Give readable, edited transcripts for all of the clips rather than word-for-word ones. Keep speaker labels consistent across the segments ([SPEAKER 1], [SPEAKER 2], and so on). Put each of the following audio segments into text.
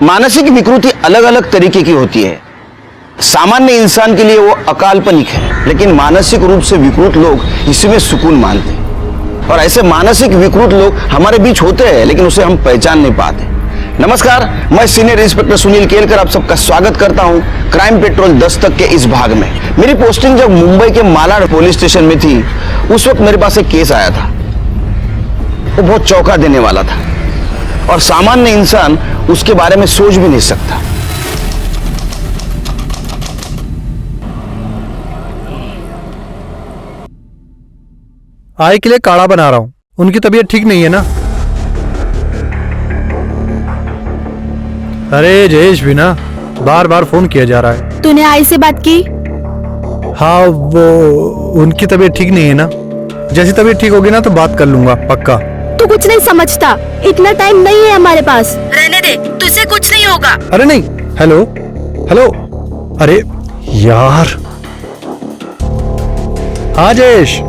[SPEAKER 1] मानसिक विकृति अलग अलग तरीके की होती है। सामान्य इंसान के लिए वो अकाल्पनिक है, लेकिन मानसिक रूप से विकृत लोग इसमें सुकून मानते हैं। और ऐसे मानसिक विकृत लोग हमारे बीच होते हैं, लेकिन उसे हम पहचान नहीं पाते। नमस्कार, मैं सीनियर इंस्पेक्टर सुनील केलकर आप सबका स्वागत करता हूं क्राइम पेट्रोल दस्तक के इस भाग में। मेरी पोस्टिंग जब मुंबई के मालाड पुलिस स्टेशन में थी, उस वक्त मेरे पास एक केस आया था। वो बहुत चौंका देने वाला था और सामान्य इंसान उसके बारे में सोच भी नहीं सकता।
[SPEAKER 2] आई के लिए काढ़ा बना रहा हूं। उनकी तबीयत ठीक नहीं है ना? अरे जयेश भी ना बार बार फोन किया जा रहा है।
[SPEAKER 3] तूने आई से बात की?
[SPEAKER 2] हाँ, वो उनकी तबीयत ठीक नहीं है ना। जैसी तबीयत ठीक होगी ना तो बात कर लूंगा पक्का।
[SPEAKER 3] तू कुछ नहीं समझता, इतना टाइम नहीं है हमारे पास। रहने दे, तुझसे कुछ नहीं होगा।
[SPEAKER 2] अरे नहीं। Hello hello. अरे यार। हाँ जयेश।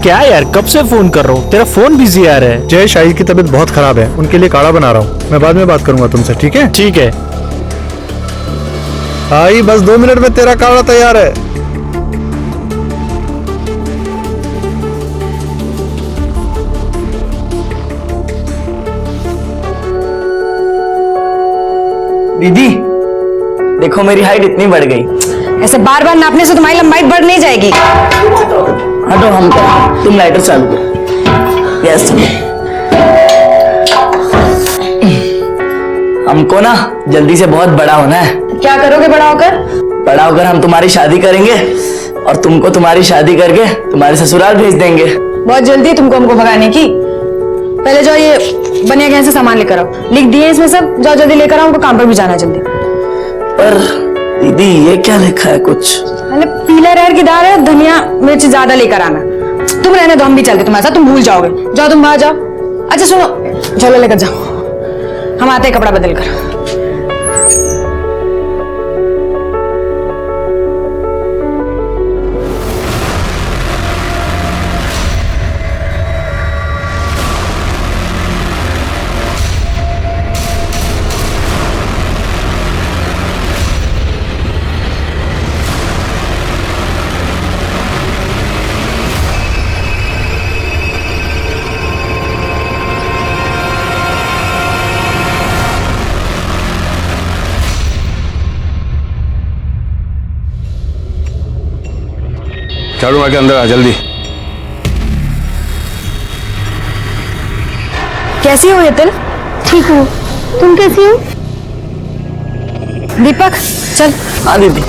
[SPEAKER 4] क्या यार, कब से फोन कर रहा हूँ, तेरा फोन बिजी आ रहा है।
[SPEAKER 2] जयेश, आई की तबीयत बहुत खराब है, उनके लिए काढ़ा बना रहा हूँ। मैं बाद में बात करूंगा तुमसे, ठीक है?
[SPEAKER 4] ठीक है।
[SPEAKER 2] आई बस 2 मिनट में तेरा काढ़ा तैयार है।
[SPEAKER 5] दीदी देखो, मेरी हाइट इतनी बढ़ गई।
[SPEAKER 6] ऐसे बार बार नापने से तुम्हारी लंबाई बढ़ नहीं जाएगी।
[SPEAKER 5] हाँ तो हम करें, तुम लाइटर चालू करो। यस। हमको ना जल्दी से बहुत बड़ा होना है।
[SPEAKER 6] क्या करोगे बड़ा होकर?
[SPEAKER 5] बड़ा होकर हम तुम्हारी शादी करेंगे और तुमको तुम्हारी शादी करके तुम्हारे ससुराल भेज देंगे।
[SPEAKER 6] बहुत जल्दी है तुमको हमको भगाने की। पहले जाओ, ये बनिया गहन से सामान लेकर आओ। लिख दिए इसमें सब, जाओ जल्दी लेकर आओ, हमको काम पर भी जाना है जल्दी।
[SPEAKER 5] पर दीदी ये क्या लिखा है कुछ?
[SPEAKER 6] मैंने पीला अरहर की दाल है, धनिया मिर्च ज्यादा लेकर आना। तुम रहने दो, हम भी चलते तुम्हारे साथ, तुम भूल जाओगे। जाओ तुम बाहर जाओ। अच्छा सुनो, झोला लेकर जाओ, हम आते हैं कपड़ा बदल कर।
[SPEAKER 1] झाड़ू मार के अंदर आ जल्दी।
[SPEAKER 6] कैसी हो यतिन?
[SPEAKER 3] ठीक हूँ, तुम कैसी हो?
[SPEAKER 6] दीपक चल।
[SPEAKER 5] हाँ दीदी।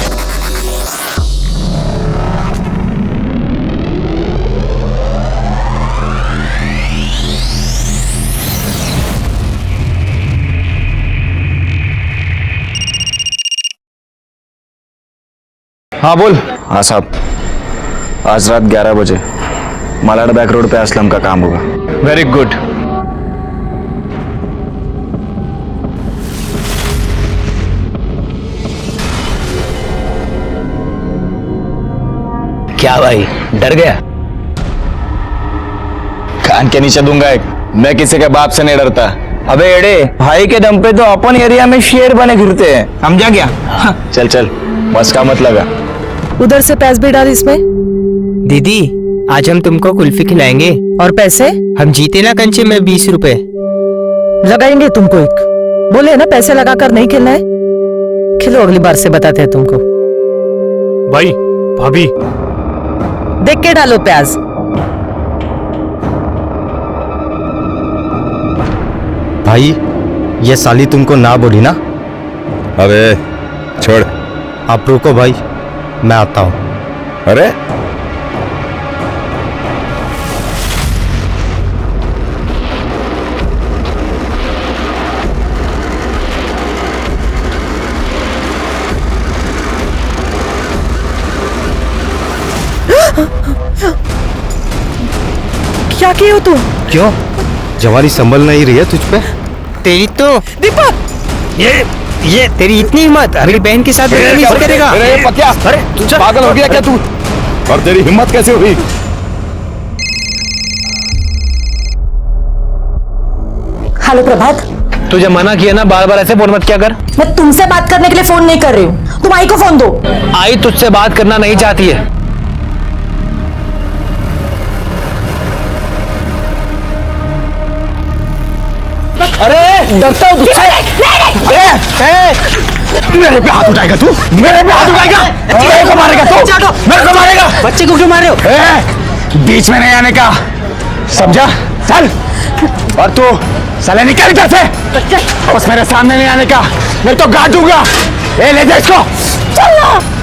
[SPEAKER 1] हाँ बोल।
[SPEAKER 7] हाँ साहब, आज रात 11 बजे मालाड बैक रोड पे असलम का काम होगा।
[SPEAKER 1] Very good.
[SPEAKER 7] क्या भाई, डर गया? कान के नीचे दूंगा एक। मैं किसी के बाप से नहीं डरता।
[SPEAKER 5] अबे एड़े, भाई के दम पे तो अपन एरिया में शेर बने घिरते हैं, समझा क्या?
[SPEAKER 7] चल चल, मस्का मत लगा।
[SPEAKER 6] उधर से पैसे भी डाल इसमें।
[SPEAKER 4] दीदी आज हम तुमको कुल्फी खिलाएंगे।
[SPEAKER 6] और पैसे
[SPEAKER 4] हम जीते ना कंचे में 20 रुपए
[SPEAKER 6] लगाएंगे तुमको। एक बोले ना पैसे लगाकर नहीं खेलना है। खिलो, अगली बार से बताते हैं तुमको।
[SPEAKER 2] भाई भाभी,
[SPEAKER 6] देख के डालो प्याज।
[SPEAKER 7] भाई ये साली तुमको ना बोली ना?
[SPEAKER 8] अबे छोड़।
[SPEAKER 7] आप रुको भाई, मैं आता हूँ।
[SPEAKER 8] अरे
[SPEAKER 6] क्या किए हो तुम?
[SPEAKER 7] क्यों? जवानी संभल नहीं रही है तुझ पे?
[SPEAKER 4] तेरी तो
[SPEAKER 6] दीपक,
[SPEAKER 4] ये तेरी इतनी हिम्मत, मेरी बहन के साथ बदतमीजी करेगा?
[SPEAKER 8] अरे पतिया,
[SPEAKER 4] अरे
[SPEAKER 8] पागल हो गया क्या तू? और तेरी हिम्मत कैसे हुई?
[SPEAKER 6] हेलो प्रभात,
[SPEAKER 4] तुझे मना किया ना, बार बार ऐसे फोन मत किया कर।
[SPEAKER 6] मैं तुमसे बात करने के लिए फोन नहीं कर रही हूँ, तुम आई को फोन दो।
[SPEAKER 4] आई तुझसे बात करना नहीं चाहती है। अरे डरता हूँ तुझसे।
[SPEAKER 8] मेरे पे हाथ उठाएगा तू? मेरे पे हाथ उठाएगा? मेरे को मारेगा तू? मेरे को मारेगा?
[SPEAKER 4] बच्चे को क्यों मार रहे हो?
[SPEAKER 8] बीच में नहीं आने का, समझा? चल। और तू साले निकल इधर से, बस मेरे सामने नहीं आने का, मैं तो गाड़ दूंगा। ए ले जा इसको, चल।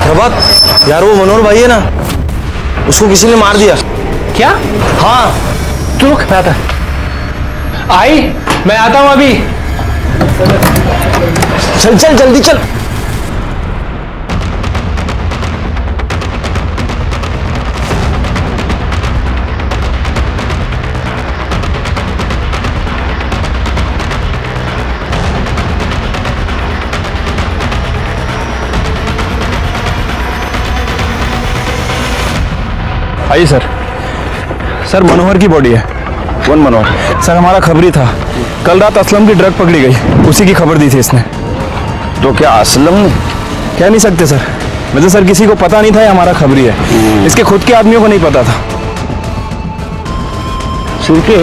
[SPEAKER 1] प्रभात, यार वो मनोहर भाई है ना, उसको किसी ने मार दिया।
[SPEAKER 4] क्या?
[SPEAKER 1] हाँ।
[SPEAKER 4] तू रुक, मैं आता। आई, मैं आता हूं अभी।
[SPEAKER 1] चल चल जल्दी चल।
[SPEAKER 7] आइए सर। सर मनोहर की बॉडी है।
[SPEAKER 1] कौन मनोहर?
[SPEAKER 7] सर हमारा खबरी था, कल रात असलम की ड्रग पकड़ी गई, उसी की खबर दी थी इसने।
[SPEAKER 1] तो क्या असलम ने?
[SPEAKER 7] कह नहीं सकते सर, वैसे सर किसी को पता नहीं था ये हमारा खबरी है, इसके खुद के आदमियों को नहीं पता था।
[SPEAKER 1] सिरके,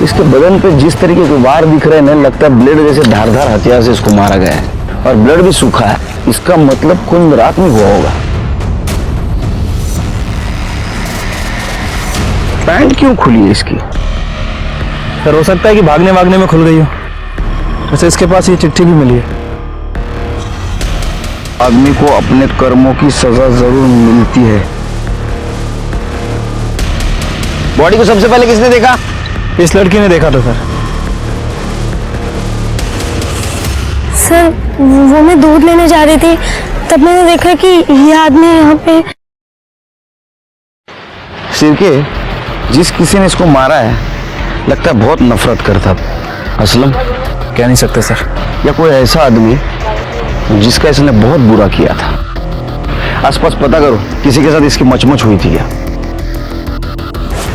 [SPEAKER 1] इसके बदन पे जिस तरीके के वार दिख रहे हैं ना, लगता है ब्लेड जैसे धारदार हथियार से इसको मारा गया है, और ब्लड भी सूखा है। इसका मतलब खून रात में हुआ होगा। पैंट क्यों खुली है इसकी?
[SPEAKER 7] सर हो सकता है कि भागने भागने में खुल गई हो। वैसे इसके पास ये चिट्ठी भी मिली है।
[SPEAKER 1] आदमी को अपने कर्मों की सजा जरूर मिलती है। बॉडी को सबसे पहले किसने देखा?
[SPEAKER 7] इस लड़की ने देखा था सर।
[SPEAKER 3] सर वो मैं दूध लेने जा रही थी, तब मैंने देखा कि ये आदमी यहाँ पे।
[SPEAKER 1] सिरके, जिस किसी ने इसको मारा है, लगता है बहुत नफरत करता था। असलम?
[SPEAKER 7] कह नहीं सकते सर।
[SPEAKER 1] या कोई ऐसा आदमी जिसका इसने बहुत बुरा किया था। आसपास पता करो, किसी के साथ इसकी मचमच हुई थी क्या?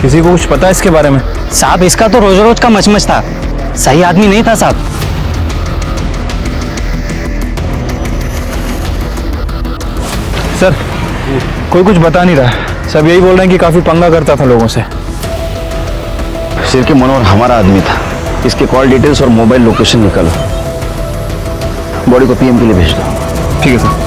[SPEAKER 7] किसी को कुछ पता है इसके बारे में?
[SPEAKER 4] साहब इसका तो रोज रोज का मचमच था, सही आदमी नहीं था साहब।
[SPEAKER 7] सर कोई कुछ बता नहीं रहा है, सब यही बोल रहे हैं कि काफी पंगा करता था लोगों से।
[SPEAKER 1] सिर के मनोहर हमारा आदमी था। इसके कॉल डिटेल्स और मोबाइल लोकेशन निकालो, बॉडी को पीएम के लिए भेज दो।
[SPEAKER 7] ठीक है सर।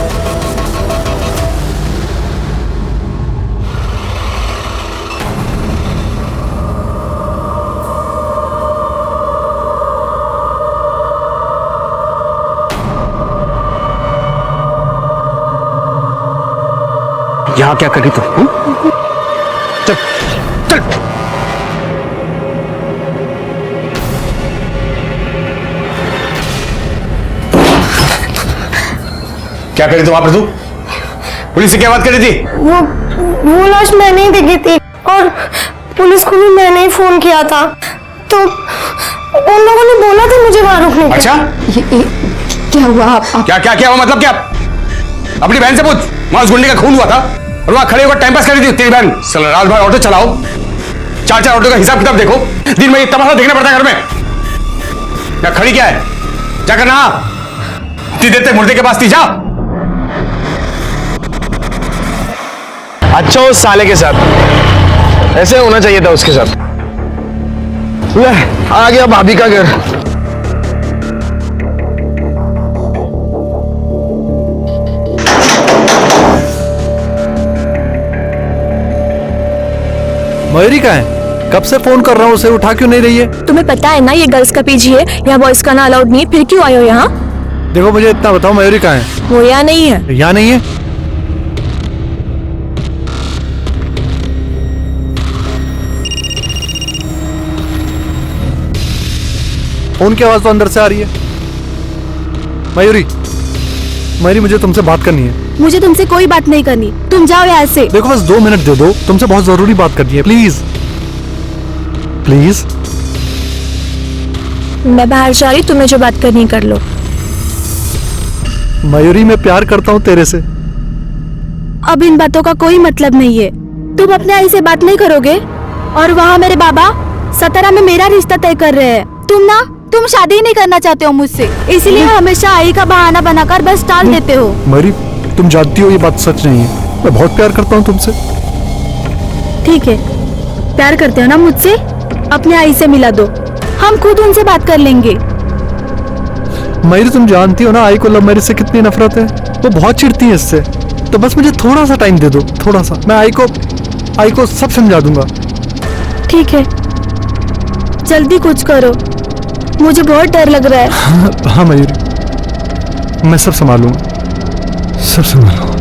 [SPEAKER 4] यहाँ क्या करी तू?
[SPEAKER 8] चल चल। क्या करी तू वहां पर? तू पुलिस से क्या बात करी थी?
[SPEAKER 3] वो लाश मैंने ही देखी थी, और पुलिस को भी मैंने ही फोन किया था, तो उन लोगों ने बोला था मुझे वहां रुकने के।
[SPEAKER 8] अच्छा,
[SPEAKER 6] क्या हुआ? आप
[SPEAKER 8] क्या हुआ? मतलब क्या? अपनी बहन से पूछ, वहां उस गुंडे का खून हुआ था और वहां खड़े होकर टाइम पास कर रही थी तेरी बहन। साला रात भर ऑटो चलाओ, 4-4 ऑटो का हिसाब किताब देखो, दिन में ये तमाशा देखना पड़ता है घर में। क्या खड़ी क्या है? जाकर नहा, इतनी देर तक मुर्दे के पास थी, जा।
[SPEAKER 7] अच्छा उस साले के साथ ऐसे होना चाहिए था उसके साथ।
[SPEAKER 1] ले, आ गया भाभी का घर।
[SPEAKER 2] मयूरी कहाँ है? कब से फोन कर रहा हूँ, उसे उठा क्यों नहीं रही है?
[SPEAKER 3] तुम्हें पता है ना ये गर्ल्स का पीजी है, यहाँ बॉयज का ना अलाउड नहीं है, फिर क्यों आए हो यहाँ?
[SPEAKER 2] देखो मुझे इतना बताओ, मयूरी कहाँ है?
[SPEAKER 3] वो यहाँ नहीं है।
[SPEAKER 2] यहाँ नहीं है? फोन की आवाज तो अंदर से आ रही है। मयूरी, मयूरी मुझे तुमसे बात करनी है।
[SPEAKER 3] मुझे तुमसे कोई बात नहीं करनी, तुम जाओ यहाँ से।
[SPEAKER 2] देखो बस 2 मिनट दे दो, तुमसे बहुत जरूरी बात करनी है, प्लीज प्लीज।
[SPEAKER 3] मैं बाहर जा रही, तुम्हें जो बात करनी कर लो।
[SPEAKER 2] मयूरी मैं प्यार करता हूँ तेरे से।
[SPEAKER 3] अब इन बातों का कोई मतलब नहीं है। तुम अपने आई से बात नहीं करोगे और वहाँ मेरे बाबा सतारा में मेरा रिश्ता तय कर रहे हैं। तुम शादी नहीं करना चाहते हो मुझसे, इसीलिए हमेशा आई का बहाना बनाकर बस टाल देते हो।
[SPEAKER 2] मयूरी तुम जानती हो ये बात सच नहीं है, मैं बहुत प्यार करता हूँ तुमसे।
[SPEAKER 3] ठीक है, प्यार करते हो ना मुझसे, अपने आई से मिला दो, हम खुद उनसे बात कर लेंगे।
[SPEAKER 2] मयूरी तुम जानती हो ना आई को लव मैरिज से कितनी नफरत है, वो बहुत चिढ़ती है इससे। तो बस मुझे थोड़ा सा टाइम दे दो, थोड़ा सा, मैं आई को सब समझा दूंगा।
[SPEAKER 3] ठीक है, जल्दी कुछ करो, मुझे बहुत डर लग रहा है।
[SPEAKER 2] हाँ मयूरी, मैं सब संभालूंगा, सब संभालूंगा।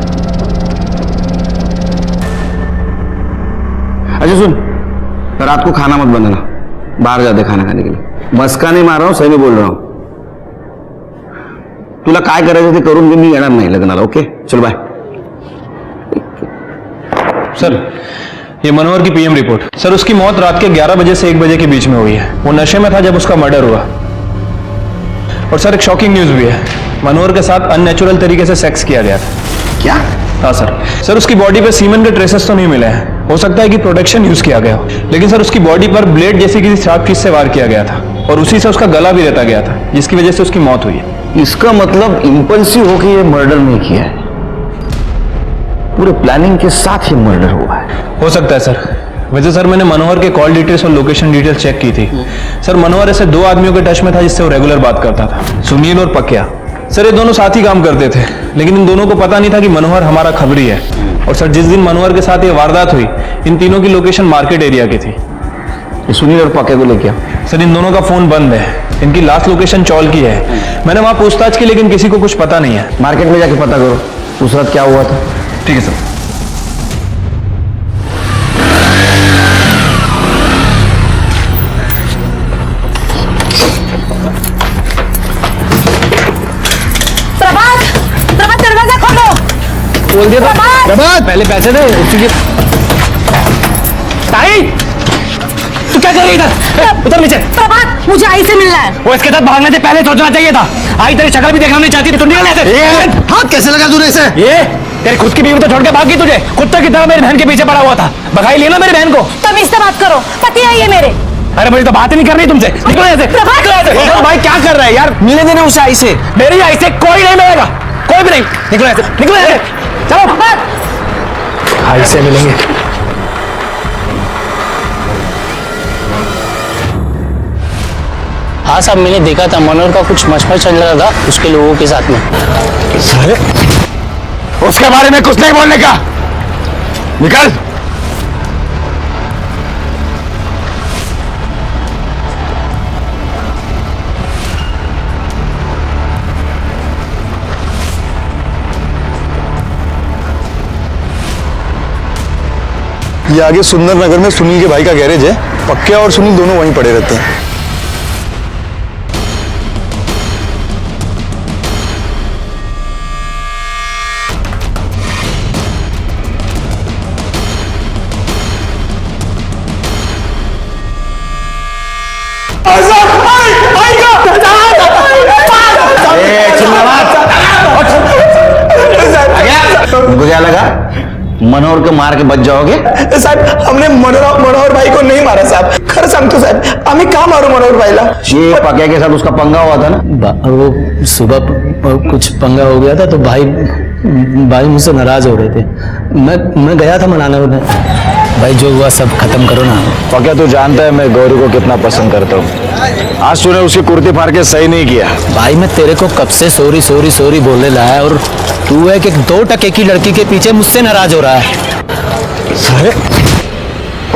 [SPEAKER 1] अच्छा सुन, रात को खाना मत बनाना, बाहर जाते खाना खाने के लिए। मस्का नहीं मार रहा हूँ, सही में बोल रहा हूँ। तुला काय करायचं ते करून घे, मी येणार नाही लग्नाला। ओके चल बाय।
[SPEAKER 7] सर ये मनोहर की पीएम रिपोर्ट। सर उसकी मौत रात के 11 बजे से 1 बजे के बीच में हुई है। वो नशे में था जब उसका मर्डर हुआ। और सर एक शॉकिंग न्यूज भी है, मनोहर के साथ अननेचुरल तरीके से सेक्स किया गया था।
[SPEAKER 1] क्या?
[SPEAKER 7] हाँ सर उसकी बॉडी पे सीमेन के ट्रेसेस तो नहीं मिले हैं, हो सकता है कि प्रोटेक्शन यूज किया गया हो, लेकिन सर उसकी बॉडी पर ब्लेड जैसी किसी शार्प चीज से वार किया गया था और उसी से उसका गला भी रेता गया था, जिसकी वजह से उसकी मौत हुई है।
[SPEAKER 1] इसका मतलब इंपल्सिव होकर ये मर्डर नहीं किया है, पूरे प्लानिंग के साथ ही मर्डर हुआ है।
[SPEAKER 7] हो सकता है सर। वैसे सर मैंने मनोहर के कॉल डिटेल्स और लोकेशन डिटेल्स चेक की थी। सर मनोहर ऐसे 2 आदमियों के टच में था जिससे वो रेगुलर बात करता था, सुनील और पकिया। सर ये दोनों साथ ही काम करते थे, लेकिन इन दोनों को पता नहीं था कि मनोहर हमारा खबरी है। और सर जिस दिन मनोहर के साथ ये वारदात हुई, इन तीनों की लोकेशन मार्केट एरिया की थी।
[SPEAKER 1] सुनील और पकिया को लेके
[SPEAKER 7] सर इन दोनों का फोन बंद है, इनकी लास्ट लोकेशन चौल की है। मैंने वहां पूछताछ की, लेकिन किसी को कुछ पता नहीं है।
[SPEAKER 1] मार्केट में जाके पता करो उस रात क्या हुआ था।
[SPEAKER 7] ठीक है सर।
[SPEAKER 6] प्रभात दरवाजा खोलो।
[SPEAKER 7] बोल दिया प्रभात, पहले पैसे दे। ताई तू क्या कर रही इधर? उतर नीचे।
[SPEAKER 6] प्रभात मुझे आई से मिलना है।
[SPEAKER 7] वो इसके साथ भागने से पहले सोचना चाहिए था। आई तेरी शक्ल भी देखना नहीं चाहती थी, तू निकल ऐसे।
[SPEAKER 1] हाथ कैसे लगा तूने इसे?
[SPEAKER 7] ये तेरी खुद की बीवी तो छोड़ के भाग गई, तुझे कुत्ते की तरह मेरी बहन के पीछे पड़ा हुआ था। भगाई लिया ना मेरी बहन को।
[SPEAKER 6] तुम इससे बात करो, पति है ये मेरे।
[SPEAKER 7] अरे मुझे तो बात ही नहीं करनी तुमसे, निकलो ऐसे। भाई क्या कर रहा है यार?
[SPEAKER 1] मिले देने उसे आई से।
[SPEAKER 7] मेरी आई से कोई नहीं मिलेगा, कोई भी नहीं। निकलो ऐसे, निकलो ऐसे, चलो। आई से मिलेंगे।
[SPEAKER 9] हाँ साहब, मैंने देखा था मनोहर का कुछ मशमश चल रहा था उसके लोगों के साथ में।
[SPEAKER 8] सारे उसके बारे में कुछ नहीं बोलने का, निकल।
[SPEAKER 2] ये आगे सुंदर नगर में सुनील के भाई का गैरेज है, पक्या और सुनील दोनों वहीं पड़े रहते हैं।
[SPEAKER 1] तुमको क्या लगा मनोहर को मार के बच जाओगे?
[SPEAKER 5] साहेब हमने मनोहर भाई को नहीं मारा साहब, खरं सांगतो साहेब, आम्ही का मारू मनोहर भाईला?
[SPEAKER 1] ये पकिया के साथ उसका पंगा हुआ था ना?
[SPEAKER 9] वो सुबह कुछ पंगा हो गया था तो भाई मुझसे नाराज हो रहे थे। मैं गया था मनाने उन्हें। भाई जो हुआ सब खत्म करो ना।
[SPEAKER 8] पक्या तू जानता है मैं गौरी को कितना पसंद करता हूँ। आज तूने उसकी कुर्ती फाड़ के सही नहीं किया।
[SPEAKER 9] भाई मैं तेरे को कब से सॉरी सॉरी सॉरी बोलने लाया और तू है कि 2 टके की लड़की के पीछे मुझसे नाराज हो रहा है।
[SPEAKER 8] सारे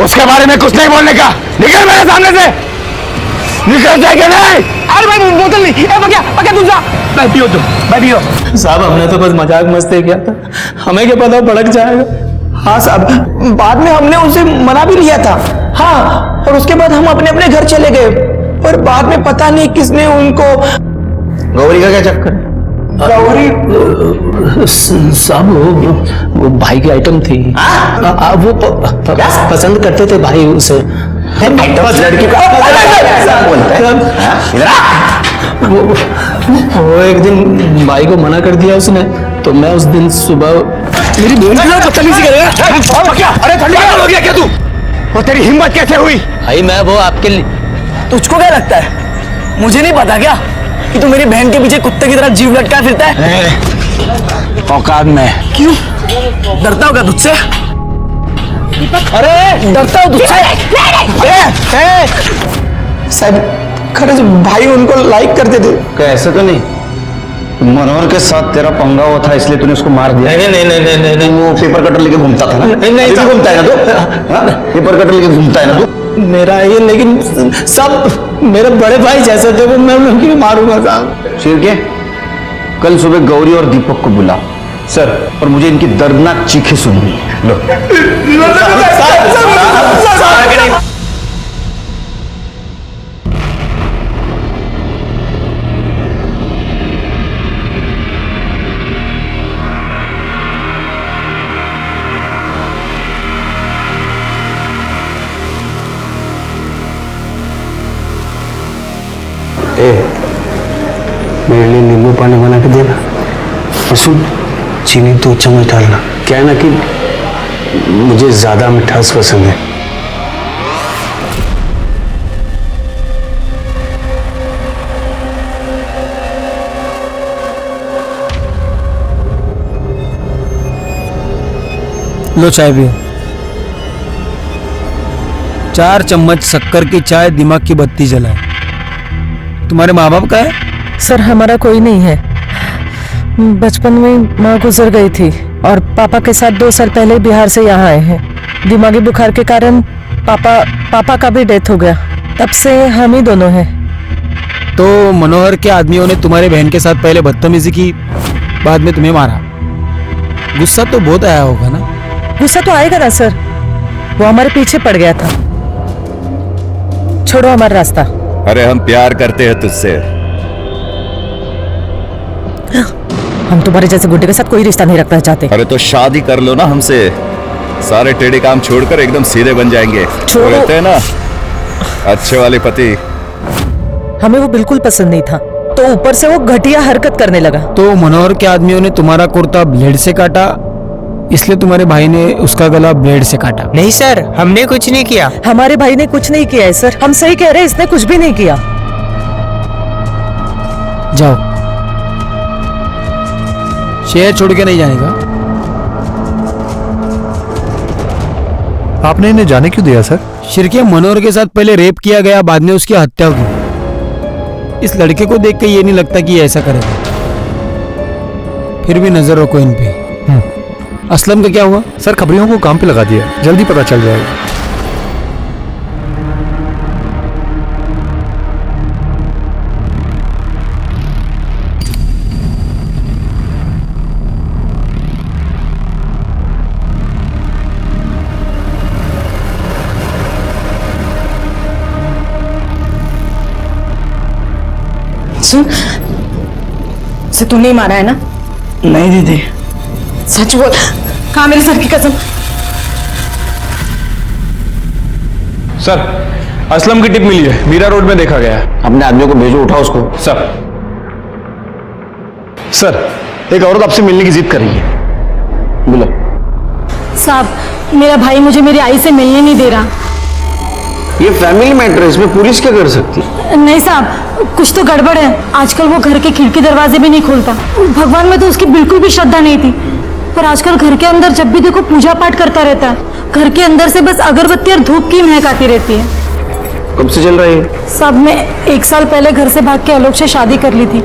[SPEAKER 8] उसके बारे में कुछ नहीं बोलने का, निकल मेरे सामने से,
[SPEAKER 1] निकल जाएगा नहीं।
[SPEAKER 4] अरे भाई बोतल नहीं, ए पक्या पक्या तू जा, मैं पियो तुम, मैं पियो।
[SPEAKER 9] साहब हमने तो बस मजाक मस्ती किया था, हमें क्या पता भड़क जाएगा।
[SPEAKER 5] हाँ साहब, बाद में हमने उनसे मना भी लिया था। हाँ, और उसके बाद हम अपने अपने घर चले गए, और बाद में पता नहीं किसने उनको।
[SPEAKER 1] गौरी का क्या चक्कर?
[SPEAKER 9] साहब वो भाई की आइटम थी। वो पसंद करते थे भाई उसे।
[SPEAKER 1] लड़की का
[SPEAKER 9] वो एक दिन भाई को मना कर दिया उसने, तो मैं उस दिन सुबह
[SPEAKER 1] मेरी बहन की बदतमीजी करेगा क्या? अरे ठंडी हो गया क्या तू? और तेरी हिम्मत कैसे हुई?
[SPEAKER 9] भाई मैं वो आपके लिए।
[SPEAKER 5] तुझको क्या लगता है, मुझे नहीं पता क्या कि तू मेरी बहन के पीछे कुत्ते की तरह जीव लटका फिरता है?
[SPEAKER 1] औकात में।
[SPEAKER 5] क्यों डरता होगा तुझसे? अरे डरता हो तुझसे? साहब खरंच भाई उनको लाइक करते थे।
[SPEAKER 1] क्या ऐसा तो नहीं? मनोहर के साथ तेरा पंगा हुआ था इसलिए तूने उसको मार दिया?
[SPEAKER 9] नहीं
[SPEAKER 1] वो पेपर कटर लेके घूमता था ना?
[SPEAKER 9] नहीं
[SPEAKER 1] घूमता है ना तू? हाँ? पेपर कटर लेके घूमता है ना तू?
[SPEAKER 9] मेरा ये, लेकिन सब मेरे बड़े भाई जैसे थे, वो मैं उनकी मारूंगा साहब।
[SPEAKER 1] शेर के कल सुबह गौरी और दीपक को बुला सर, और मुझे इनकी दर्दनाक चीखें सुननी है। लो
[SPEAKER 8] मेरे लिए नींबू पानी बना के देना, और सुन चीनी 2 चम्मच डालना। क्या है ना कि मुझे ज्यादा मिठास पसंद है।
[SPEAKER 10] लो चाय पियो। 4 चम्मच शक्कर की चाय दिमाग की बत्ती जलाए। तुम्हारे माँ बाप का है?
[SPEAKER 11] सर हमारा कोई नहीं है। बचपन में माँ गुजर गई थी और पापा के साथ 2 साल पहले बिहार से यहाँ आए हैं। दिमागी बुखार के कारण पापा का भी डेथ हो गया, तब से हम ही दोनों हैं।
[SPEAKER 10] तो मनोहर के आदमियों ने तुम्हारे बहन के साथ पहले बदतमीजी की, बाद में तुम्हें मारा। गुस्सा तो बहुत आया होगा ना?
[SPEAKER 11] गुस्सा तो आएगा ना सर, वो हमारे पीछे पड़ गया था। छोड़ो हमारा रास्ता।
[SPEAKER 12] अरे हम प्यार करते हैं तुझसे।
[SPEAKER 11] हम तुम्हारे जैसे गुड्डे के साथ कोई रिश्ता नहीं रखना चाहते।
[SPEAKER 12] अरे तो शादी कर लो ना हमसे, सारे टेढ़े काम छोड़कर एकदम सीधे बन जाएंगे।
[SPEAKER 11] छोड़ो।
[SPEAKER 12] कहते हैं ना अच्छे वाले पति।
[SPEAKER 11] हमें वो बिल्कुल पसंद नहीं था, तो ऊपर से वो घटिया हरकत करने लगा।
[SPEAKER 10] तो मनोहर के आदमियों ने तुम्हारा कुर्ता ब्लेड से काटा, इसलिए तुम्हारे भाई ने उसका गला ब्लेड से काटा।
[SPEAKER 4] नहीं सर, हमने कुछ नहीं किया।
[SPEAKER 11] हमारे भाई ने कुछ नहीं किया है सर, हम सही कह रहे हैं, इसने कुछ भी नहीं किया।
[SPEAKER 10] जाओ, शहर छोड़ के नहीं जाने का।
[SPEAKER 2] आपने इन्हें जाने क्यों दिया सर?
[SPEAKER 10] शिरके मनोहर के साथ पहले रेप किया गया, बाद में उसकी हत्या होगी। इस लड़के को देख के ये नहीं लगता कि ये ऐसा करेगा। फिर भी नजर रखो इन पे। असलम का क्या हुआ?
[SPEAKER 2] सर खबरियों को काम पे लगा दिया, जल्दी पता चल जाएगा।
[SPEAKER 6] सुन, से तू नहीं मारा है ना?
[SPEAKER 5] नहीं दीदी,
[SPEAKER 6] सच बोल। कहाँ मेरे सर की कसम।
[SPEAKER 7] सर असलम की टिप मिली है, मीरा रोड में देखा गया है।
[SPEAKER 1] अपने आदमियों को भेजो, उठाओ उसको।
[SPEAKER 7] सर
[SPEAKER 1] एक औरत आपसे मिलने की जिद कर रही है, बोलो।
[SPEAKER 3] साहब, मेरा भाई मुझे मेरी आई से मिलने नहीं दे रहा।
[SPEAKER 1] ये फैमिली मैटर है, इसमें पुलिस क्या कर सकती है?
[SPEAKER 3] नहीं साहब, कुछ तो गड़बड़ है। आजकल वो घर के खिड़की दरवाजे भी नहीं खोलता। भगवान में तो उसकी बिल्कुल भी श्रद्धा नहीं थी, पर आजकल घर के अंदर जब भी देखो पूजा पाठ करता रहता है। घर के अंदर से बस अगरबत्ती और धूप की महक आती रहती है।
[SPEAKER 1] कब से चल रहा है?
[SPEAKER 3] साहब, मैं 1 साल पहले घर से भाग के आलोक से शादी कर ली थी,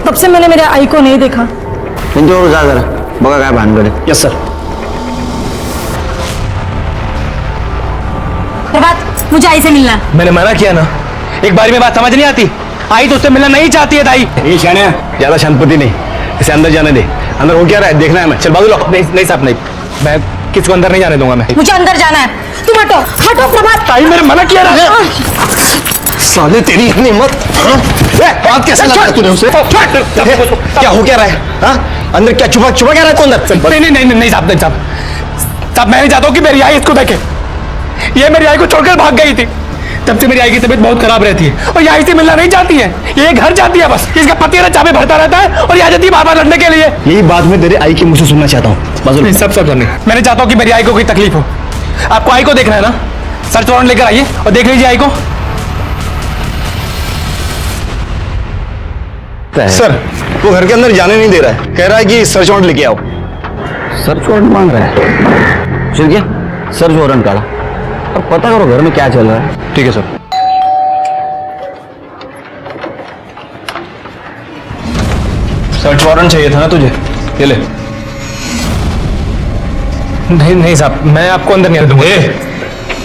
[SPEAKER 3] तब से मैंने मेरे आई को नहीं देखा।
[SPEAKER 1] जा जरा, बगा क्या भान करे।
[SPEAKER 7] Yes sir.
[SPEAKER 3] मुझे आई से मिलना है।
[SPEAKER 7] मैंने मना किया ना,
[SPEAKER 4] एक बारी में बात समझ नहीं आती। आई तो उससे मिलना नहीं चाहती है ताई।
[SPEAKER 8] ये शाने ज्यादा शांतपति नहीं, इसे अंदर जाने दे। अंदर हो क्या रहा है देखना है, मैं चल बाजू लो।
[SPEAKER 4] नहीं साहब नहीं, मैं किसको अंदर नहीं जाने दूंगा। मैं
[SPEAKER 6] मुझे अंदर जाना है। तुम हटो हटो प्रभात।
[SPEAKER 4] ताई मेरे मना किया ना।
[SPEAKER 1] साले तेरी इतनी हिम्मत, बात कैसे लगा तूने उसे? क्या हो क्या रहा है? हाँ? अंदर क्या छुपा क्या रहा है तू अंदर?
[SPEAKER 4] नहीं साहब, नहीं साहब, मैं नहीं चाहता हूँ कि मेरी आई इसको देखे। ये मेरी आई को छोड़कर भाग गई थी, तब से मेरी आई की तबीयत बहुत खराब रहती है और ये आई से मिलना नहीं चाहती है। ये घर जाती है बस, इसका पति है ना चाबी भरता रहता है और ये आ जाती है बार-बार लड़ने के लिए।
[SPEAKER 1] यही बात मैं तेरे आई के मुंह से सुनना चाहता हूँ।
[SPEAKER 4] नहीं सब नहीं, मैं नहीं चाहता हूँ कि मेरी आई को कोई तकलीफ हो। आपको आई को देखना है ना, सर्च वारंट लेकर आइए और देख लीजिए आई को।
[SPEAKER 1] सर, वो घर के अंदर जाने नहीं दे रहा है, कह रहा है कि सर्च वारंट लेके आओ। सर्च वारंट मांग रहा है? चल क्या, सर्च वारंट काढ़ा और पता करो घर में क्या चल रहा है।
[SPEAKER 7] ठीक है सर। सर्च वारंट चाहिए था ना तुझे, ये ले।
[SPEAKER 4] नहीं साहब, मैं आपको अंदर नहीं आने दूंगा।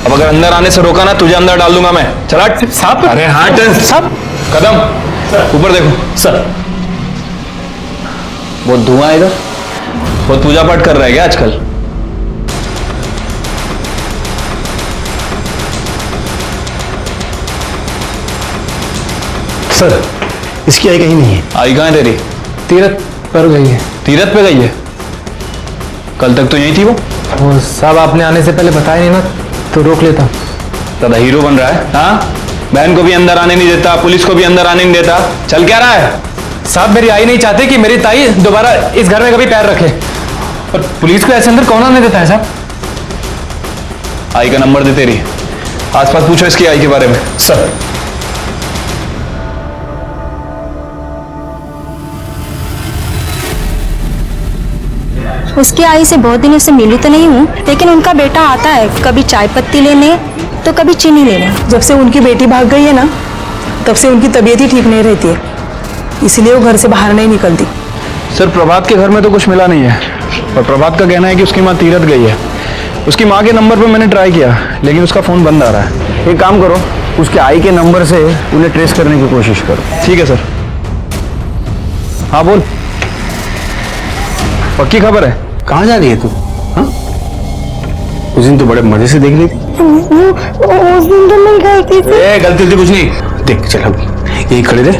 [SPEAKER 7] अब अगर अंदर आने से रोका ना, तुझे अंदर डाल दूंगा मैं। चला
[SPEAKER 4] साहब।
[SPEAKER 7] अरे हाँ साहब, कदम ऊपर देखो।
[SPEAKER 4] सर
[SPEAKER 7] बहुत धुआं है इधर, बहुत पूजा पाठ कर रहा है क्या आजकल?
[SPEAKER 1] सर, इसकी आई कहीं नहीं है।
[SPEAKER 7] आई कहाँ है तेरी?
[SPEAKER 4] तीरथ पर गई है।
[SPEAKER 7] तीरथ पे गई है? कल तक तो यही थी वो
[SPEAKER 4] साहब आपने आने से पहले बताया नहीं ना, तो रोक लेता।
[SPEAKER 7] दादा हीरो बन रहा है। हाँ, बहन को भी अंदर आने नहीं देता, पुलिस को भी अंदर आने नहीं देता, चल क्या रहा है?
[SPEAKER 4] साहब मेरी आई नहीं चाहती कि मेरी ताई दोबारा इस घर में कभी पैर रखे, और पुलिस को ऐसे अंदर कौन आने देता है साहब?
[SPEAKER 7] आई का नंबर दे तेरी, आसपास पूछो इसकी आई के बारे में।
[SPEAKER 4] सर
[SPEAKER 13] उसकी आई से बहुत दिनों से मिली तो नहीं हूँ, लेकिन उनका बेटा आता है कभी चाय पत्ती लेने तो कभी चीनी लेने।
[SPEAKER 11] जब से उनकी बेटी भाग गई है ना, तब से उनकी तबीयत ही ठीक नहीं रहती है, इसलिए वो घर से बाहर नहीं निकलती।
[SPEAKER 7] सर प्रभात के घर में तो कुछ मिला नहीं है, और प्रभात का कहना है कि उसकी माँ तीरथ गई है। उसकी माँ के नंबर पर मैंने ट्राई किया, लेकिन उसका फोन बंद आ रहा है।
[SPEAKER 1] एक काम करो, उसके आई के नंबर से उन्हें ट्रेस करने की कोशिश करो।
[SPEAKER 7] ठीक है सर। हाँ बोल, पक्की खबर है?
[SPEAKER 8] कहाँ जा रही है तू? हाँ, उस दिन तो बड़े मजे से देख ली थी।
[SPEAKER 13] उस दिन तो मैं गलती से।
[SPEAKER 8] गलती थी कुछ नहीं, देख चल अब यही खड़े रहे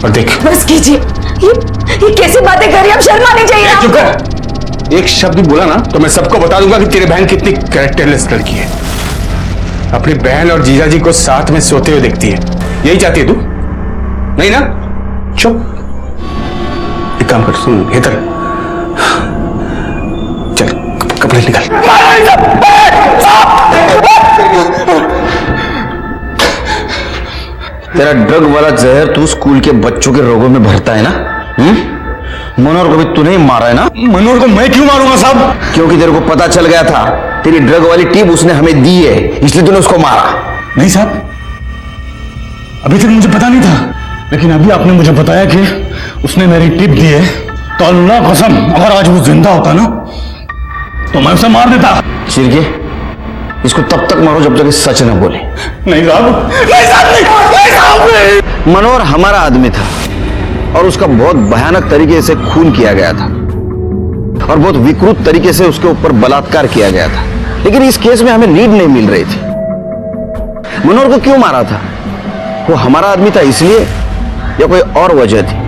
[SPEAKER 8] और देख।
[SPEAKER 11] बस कीजिए, ये कैसी बातें कर रही, अब शर्म आनी चाहिए।
[SPEAKER 8] चुप कर, एक शब्द भी बोला ना तो मैं सबको बता दूंगा कि तेरी बहन कितनी कैरेक्टरलेस लड़की है। अपनी बहन और जीजाजी को साथ में सोते हुए देखती है, यही चाहती है तू? नहीं ना? चुप, एक काम कर, सुन इधर चल, कपड़े निकाल।
[SPEAKER 1] तेरा ड्रग वाला जहर तू स्कूल के बच्चों के रोगों में भरता है ना? मनोहर को भी तूने ही मारा है ना?
[SPEAKER 8] मनोहर को मैं क्यों मारूंगा साहब?
[SPEAKER 1] क्योंकि तेरे को पता चल गया था तेरी ड्रग वाली टिप उसने हमें दी है, इसलिए तूने उसको मारा।
[SPEAKER 8] नहीं साहब, अभी तक मुझे पता नहीं था, लेकिन अभी आपने मुझे बताया कि उसने मेरी टिप दी है, तो अल्लाह कसम अगर आज वो जिंदा होता ना तो मैं उसे मार देता।
[SPEAKER 1] चिरके, इसको तब तक मारो जब तक ये सच न बोले।
[SPEAKER 8] नहीं साहब, नहीं साहब, नहीं साहब।
[SPEAKER 1] मनोहर हमारा आदमी था और उसका बहुत भयानक तरीके से खून किया गया था और बहुत विकृत तरीके से उसके ऊपर बलात्कार किया गया था, लेकिन इस केस में हमें लीड नहीं मिल रही थी। मनोहर को क्यों मारा था? वो हमारा आदमी था इसलिए या कोई और वजह थी?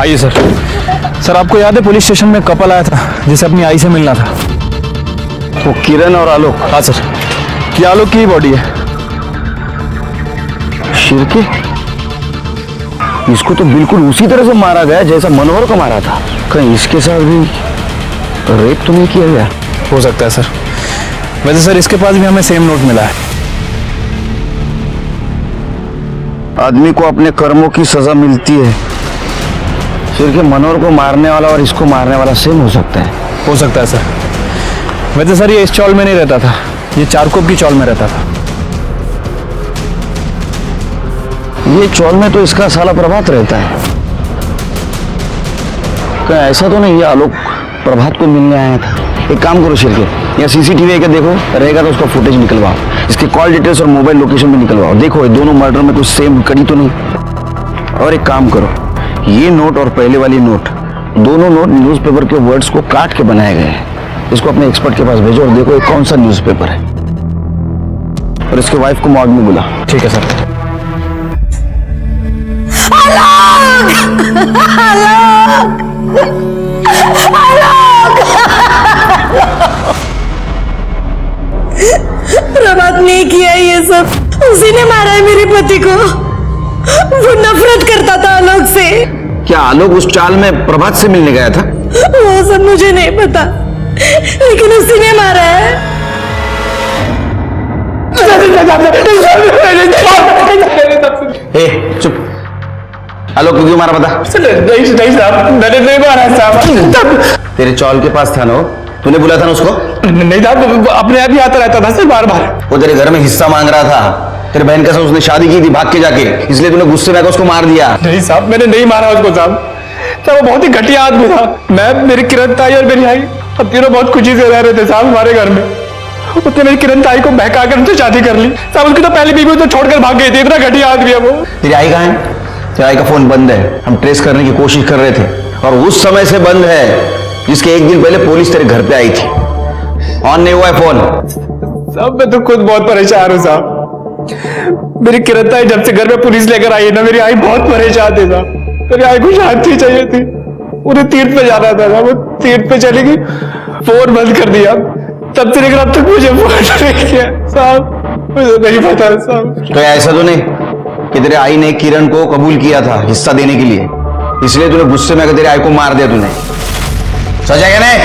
[SPEAKER 7] आइए सर। सर आपको याद है पुलिस स्टेशन में कपल आया था जिसे अपनी आई से मिलना था?
[SPEAKER 1] वो किरण और आलोक।
[SPEAKER 7] हाँ सर, ये आलोक की बॉडी है।
[SPEAKER 1] शिरके, इसको तो बिल्कुल उसी तरह से मारा गया जैसा मनोहर को मारा था। कहीं इसके साथ भी रेप तो नहीं किया गया?
[SPEAKER 7] हो सकता है सर। वैसे सर इसके पास भी हमें सेम नोट मिला है।
[SPEAKER 1] आदमी को अपने कर्मों की सजा मिलती है। सिर्फ मनोहर को मारने वाला और इसको मारने वाला सेम हो सकता है।
[SPEAKER 7] हो सकता है सर। वैसे सर ये इस चौल में नहीं रहता था, ये चारकोप की चौल में रहता था।
[SPEAKER 1] ये चौल में तो इसका साला प्रभात रहता है। क्या ऐसा तो नहीं ये आलोक प्रभात को मिलने आया था? एक काम करो शिरके, यहाँ सीसीटीवी है क्या देखो, रहेगा तो उसका फुटेज निकलवाओ, इसके कॉल डिटेल्स और मोबाइल लोकेशन भी निकलवाओ, देखो ये दोनों मर्डर में कुछ सेम कड़ी तो नहीं। और एक काम करो, ये नोट और पहले वाली नोट, दोनों नोट न्यूज़पेपर के वर्ड्स को काट के बनाए गए हैं। इसको अपने एक्सपर्ट के पास भेजो और देखो ये कौन सा न्यूज़पेपर है, और इसके वाइफ को मॉर्ग में बुला।
[SPEAKER 7] ठीक है सर।
[SPEAKER 11] प्रभात ने किया ये सब, उसी ने मारा है मेरे पति को। वो नफरत करता था आलोक से।
[SPEAKER 1] क्या आलोक उस चाल में प्रभात से मिलने गया था?
[SPEAKER 11] वो सब मुझे नहीं पता, लेकिन उसी ने मारा है।
[SPEAKER 1] ए, चुप। आलोक को क्यों मारा बता?
[SPEAKER 4] नहीं साहब, मैंने नहीं मारा साहब।
[SPEAKER 1] तेरे चौल के पास था ना, तूने बुला था ना उसको?
[SPEAKER 4] नहीं साहब, अपने आप ही आता रहता था सर बार बार।
[SPEAKER 1] वो तेरे घर में हिस्सा मांग रहा था, तेरे बहन के साथ उसने शादी की थी भाग के जाके, इसलिए तूने गुस्से में आकर उसको मार दिया।
[SPEAKER 4] नहीं साहब, मैंने नहीं मारा उसको साहब, वो बहुत ही घटिया आदमी था। मैं, मेरी किरण ताई और मेरी आई, अब तीनों बहुत खुशी से रह रहे थे साहब हमारे घर में। उसने मेरी किरण ताई को बहका कर उनसे शादी कर ली साहब। उसकी तो पहली बीवी तो छोड़कर भाग गई थी, इतना घटिया आदमी है वो।
[SPEAKER 1] तेरी आई कहाँ है? तेरी आई का फोन बंद है, हम ट्रेस करने की कोशिश कर रहे थे और उस समय से बंद है जिसके एक दिन पहले पुलिस तेरे घर पे आई थी। ऑन नहीं हुआ है फोन।
[SPEAKER 4] साहब मैं तो खुद बहुत परेशान हूँ साहब। मेरी किरण ताई जब से घर में पुलिस लेकर आई है ना, मेरी आई बहुत परेशान थी साहब। मेरी आई को शांति चाहिए थी, उन्हें तीर्थ पे जाना था साहब, वो तीर्थ पे चली गई, फोन बंद कर दिया। तब से लेकर अब तक मुझे फोन नहीं किया साहब, मुझे नहीं पता साहब।
[SPEAKER 1] तो ऐसा तो नहीं कि तेरे आई ने किरण को कबूल किया था हिस्सा देने के लिए, इसलिए तूने गुस्से में आकर तेरे आई को मार दिया तूने, सच है क्या? नहीं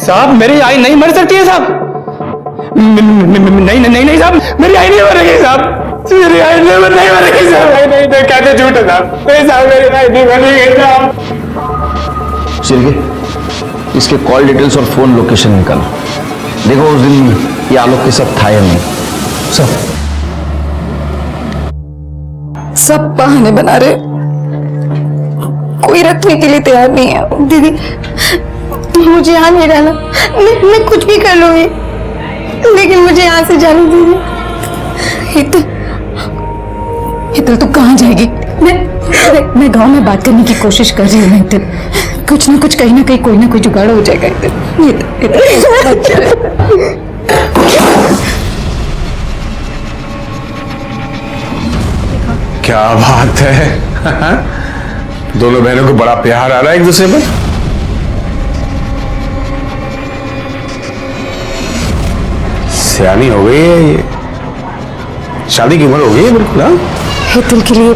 [SPEAKER 4] साहब, मेरी आई नहीं मर सकती है साहब। नहीं नहीं नहीं साहब, मेरी आई नहीं मरेगी साहब, मेरी आई नहीं मरेगी साहब। नहीं नहीं, कहते झूठ है साहब। नहीं साहब, मेरी आई नहीं मरेगी साहब।
[SPEAKER 1] शिरके, इसके कॉल डिटेल्स और फोन लोकेशन निकालो, देखो उस दिन ये आलोक के साथ था या नहीं।
[SPEAKER 6] सब बहाने बना रहे, कोई रखने के लिए तैयार नहीं है।
[SPEAKER 13] दीदी मुझे यहाँ नहीं रहना, मैं कुछ भी कर लूंगी, लेकिन मुझे यहाँ से जाने दीजिए।
[SPEAKER 6] हितल तू कहाँ जाएगी? मैं गांव में बात करने की कोशिश कर रही हूँ हितल, कुछ ना कुछ कहीं ना कहीं कोई ना कोई जुगाड़ हो जाएगा।
[SPEAKER 8] क्या बात है, दोनों बहनों को बड़ा प्यार आ रहा है एक दूसरे पर। सियानी हो गई है ये, शादी की उम्र हो गई है बिल्कुल। हाँ,
[SPEAKER 6] हितल के लिए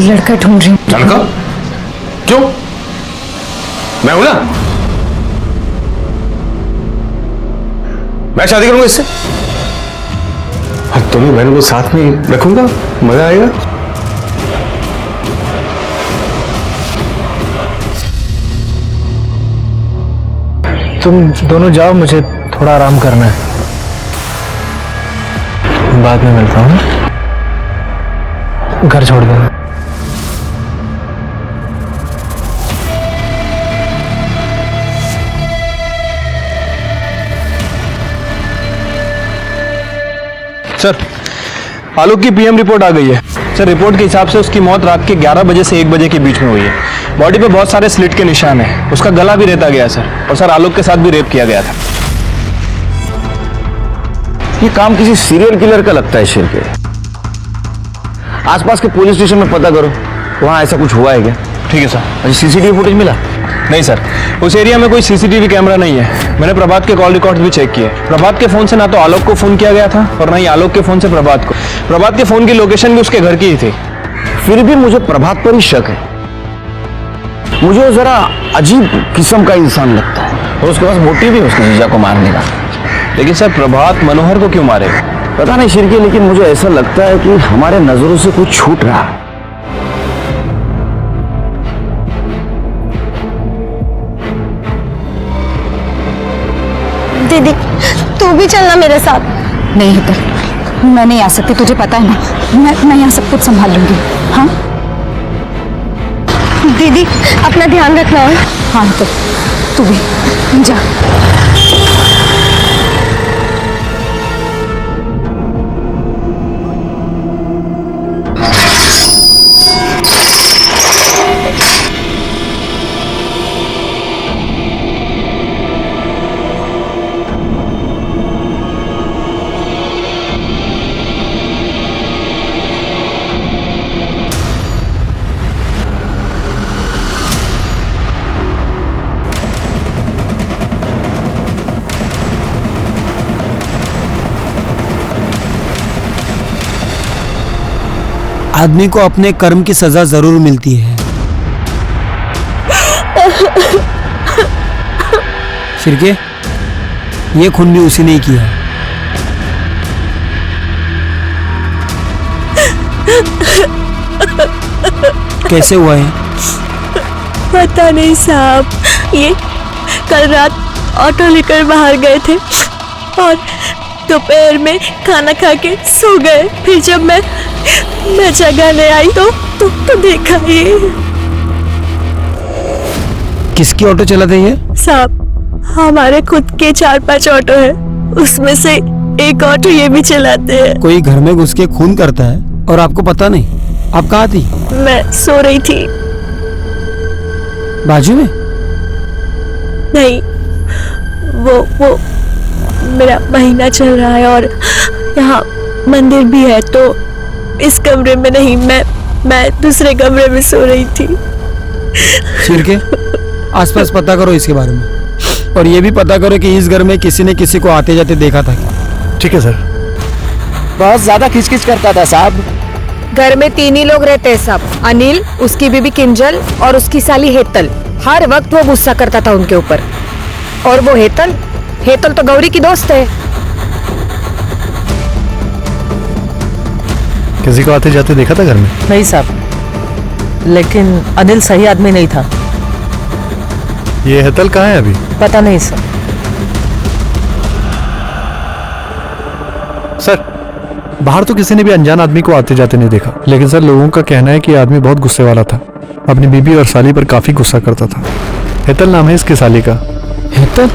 [SPEAKER 6] लड़का ढूंढ रही हूँ।
[SPEAKER 8] लड़का? क्यों? मैं हूं ना, मैं शादी करूंगा इससे और दोनों बहनों को साथ में रखूंगा, मजा आएगा।
[SPEAKER 2] तुम दोनों जाओ, मुझे थोड़ा आराम करना है, बाद में मिलता हूँ। घर छोड़ देना।
[SPEAKER 7] सर, आलोक की पीएम रिपोर्ट आ गई है। सर, रिपोर्ट के हिसाब से उसकी मौत रात के 11 बजे से 1 बजे के बीच में हुई है। बॉडी पे बहुत सारे स्लिट के निशान हैं। उसका गला भी रेता गया सर, और सर आलोक के साथ भी रेप किया गया था।
[SPEAKER 1] ये काम किसी सीरियल किलर का लगता है शिरके। आसपास के पुलिस स्टेशन में पता करो, वहां ऐसा कुछ हुआ है क्या?
[SPEAKER 7] ठीक है सर।
[SPEAKER 1] सीसीटीवी फुटेज मिला?
[SPEAKER 7] नहीं सर, उस एरिया में कोई सीसीटीवी कैमरा नहीं है। मैंने प्रभात के कॉल रिकॉर्ड भी चेक किए। प्रभात के फोन से ना तो आलोक को फोन किया गया था और ना ही आलोक के फोन से प्रभात को। प्रभात के फोन की लोकेशन भी उसके घर की ही थी।
[SPEAKER 1] फिर भी मुझे प्रभात पर ही शक है। मुझे वो जरा अजीब किस्म का इंसान लगता है और उसके पास मोटिव भी है उसके जीजा को मारने का।
[SPEAKER 7] लेकिन सर, प्रभात मनोहर को क्यों मारेगा?
[SPEAKER 1] पता नहीं शिरके, लेकिन मुझे ऐसा लगता है कि हमारे नजरों से कुछ छूट रहा है।
[SPEAKER 13] दीदी तू भी चलना मेरे साथ।
[SPEAKER 6] नहीं हितल, मैं नहीं आ सकती, तुझे पता है ना, मैं यहाँ सब कुछ संभाल लूंगी। हाँ
[SPEAKER 13] दीदी अपना ध्यान रखना है।
[SPEAKER 6] हाँ हितल, तू भी जा।
[SPEAKER 10] आदमी को अपने कर्म की सजा जरूर मिलती है। शिरके, ये खून भी उसी ने किया। कैसे हुआ है?
[SPEAKER 13] पता नहीं साहब, ये कल रात ऑटो लेकर बाहर गए थे और दोपहर में खाना खा के सो गए। फिर जब मैं जगाने आई तो देखा ये।
[SPEAKER 10] किसकी ऑटो चलाते ये?
[SPEAKER 13] साहब, हमारे खुद के 4-5 ऑटो है, उसमें से एक ऑटो ये भी चलाते हैं।
[SPEAKER 10] कोई घर में घुस के खून करता है और आपको पता नहीं? आप कहाँ थी?
[SPEAKER 13] मैं सो रही थी।
[SPEAKER 10] बाजू में?
[SPEAKER 13] नहीं, वो मेरा महीना चल रहा है और यहाँ मंदिर भी है, तो इस कमरे में नहीं, मैं दूसरे कमरे में सो रही थी।
[SPEAKER 10] शिरके, आसपास पता करो इसके बारे में और ये भी पता करो कि इस घर में किसी ने किसी को आते जाते देखा था क्या?
[SPEAKER 2] ठीक है सर।
[SPEAKER 10] बहुत ज्यादा खिचखिच करता था साहब।
[SPEAKER 6] घर में 3 ही लोग रहते हैं साहब, अनिल, उसकी बीबी किंजल और उसकी साली हेतल। हर वक्त वो गुस्सा करता था उनके ऊपर। और वो हेतल तो गौरी की दोस्त है।
[SPEAKER 2] किसी को आते जाते देखा था घर में?
[SPEAKER 11] नहीं साहब, लेकिन अनिल सही आदमी नहीं था।
[SPEAKER 2] ये हेतल कहाँ है अभी?
[SPEAKER 11] पता नहीं सर।
[SPEAKER 2] सर, बाहर तो किसी ने भी अनजान आदमी को आते जाते नहीं देखा, लेकिन सर लोगों का कहना है कि ये आदमी बहुत गुस्से वाला था, अपनी बीबी और साली पर काफी गुस्सा करता था। हेतल नाम है इसकी साली का।
[SPEAKER 10] हेतल?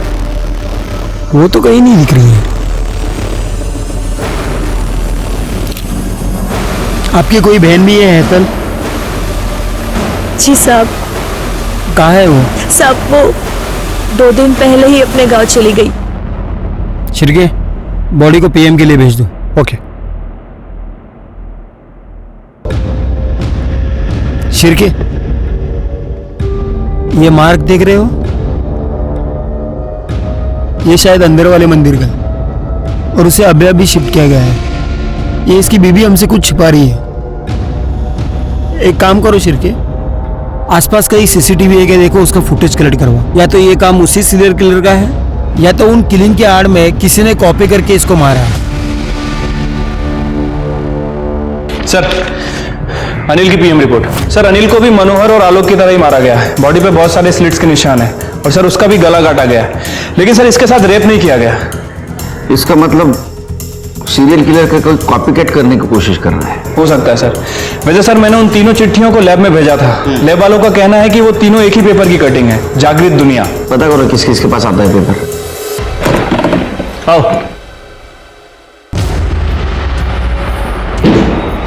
[SPEAKER 10] वो तो कहीं नहीं दिख रही है। आपकी कोई बहन भी है हेतल?
[SPEAKER 13] जी साहब।
[SPEAKER 10] कहाँ है वो?
[SPEAKER 13] साहब, वो 2 दिन पहले ही अपने गांव चली गई।
[SPEAKER 10] शिरके, बॉडी को पीएम के लिए भेज दो।
[SPEAKER 2] ओके।
[SPEAKER 10] शिरके, ये मार्क देख रहे हो? ये शायद अंदर वाले मंदिर का है और उसे अभी अभी शिफ्ट किया गया है। ये इसकी बीबी हमसे कुछ छिपा रही है। एक काम करो शिरके, आसपास कहीं सीसीटीवी है क्या देखो, उसका फुटेज कलेक्ट करवा। या तो ये काम उसी सीरियल किलर का है या तो उन किलिंग के आड़ में किसी ने कॉपी करके इसको मारा है।
[SPEAKER 7] सर, अनिल की पीएम रिपोर्ट। सर, अनिल को भी मनोहर और आलोक की तरह ही मारा गया है। बॉडी पे बहुत सारे स्लिट्स के निशान हैं और सर उसका भी गला काटा गया है, लेकिन सर इसके साथ रेप नहीं किया गया।
[SPEAKER 1] इसका मतलब सीरियल किलर का कोई कॉपीकैट करने की कोशिश कर रहा है।
[SPEAKER 7] हो सकता है सर। वैसे सर मैंने उन तीनों चिट्ठियों को लैब में भेजा था। लैब वालों का कहना है कि वो तीनों एक ही पेपर की कटिंग है, जागृत दुनिया।
[SPEAKER 1] पता करो किस किस के पास आता है पेपर।
[SPEAKER 7] आओ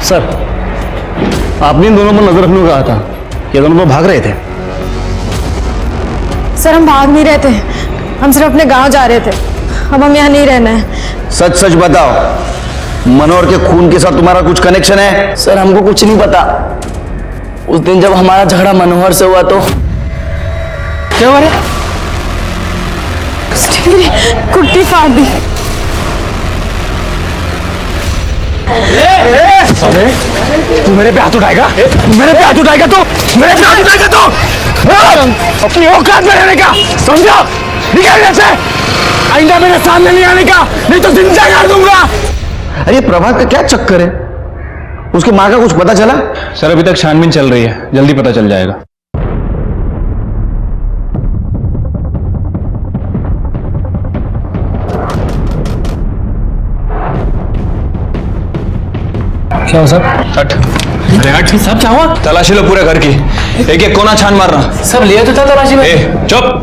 [SPEAKER 1] सर, आपने इन दोनों पर नजर रखने को कहा था। ये दोनों तो भाग रहे थे।
[SPEAKER 6] सर, हम भाग नहीं रहे थे, हम सिर्फ अपने गांव जा रहे थे। अब हम यहाँ नहीं रहना है।
[SPEAKER 1] सच सच बताओ, मनोहर के खून के साथ तुम्हारा कुछ कनेक्शन है?
[SPEAKER 5] सर, हमको कुछ नहीं पता। उस दिन जब हमारा झगड़ा मनोहर से हुआ तो
[SPEAKER 6] क्या हो रहा है? कुर्ती फाड़ दी।
[SPEAKER 8] तू मेरे पे हाथ उठाएगा? मेरे पे हाथ उठाएगा तो? मेरे पे हाथ उठाएगा तो? अपनी औकात में रहने का समझा? निकल यहाँ से! आइंदा मेरे सामने नहीं आने का, नहीं तो जिंदा कर दूंगा।
[SPEAKER 1] अरे प्रभात का क्या चक्कर है? उसके माँ का कुछ पता चला?
[SPEAKER 7] सर अभी तक छानबीन चल रही है, जल्दी पता चल जाएगा।
[SPEAKER 10] क्या हो सब?
[SPEAKER 7] हट। अरे हट सब, क्या हुआ? तलाशी लो पूरे घर की, एक एक कोना छान मारना।
[SPEAKER 5] सब लिया तो था तलाशी में।
[SPEAKER 7] चुप।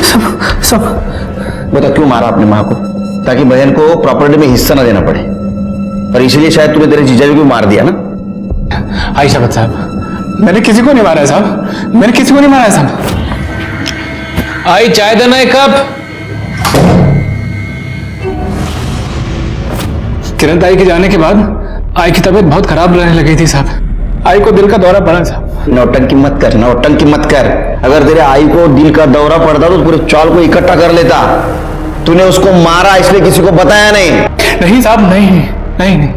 [SPEAKER 1] सब बता क्यों मारा अपनी माँ को? ताकि बहन को प्रॉपर्टी में हिस्सा ना देना पड़े, और इसीलिए शायद तूने तेरे जीजाजी को मार दिया ना?
[SPEAKER 4] आई शपथ साहब, मैंने किसी को नहीं मारा है साहब, मैंने किसी को नहीं मारा है साहब।
[SPEAKER 7] आई चाय देना एक कप।
[SPEAKER 4] किरण ताई के जाने के बाद आई की तबीयत बहुत खराब रहने लगी थी साहब। आई को दिल का दौरा पड़ा साहब।
[SPEAKER 1] नौटंकी मत कर, नौटंकी मत कर। अगर तेरे आई को दिल का दौरा पड़ता तो पूरे चौल को इकट्ठा कर लेता। तूने उसको मारा इसलिए किसी को बताया नहीं?
[SPEAKER 4] नहीं साहब, नहीं नहीं नहीं,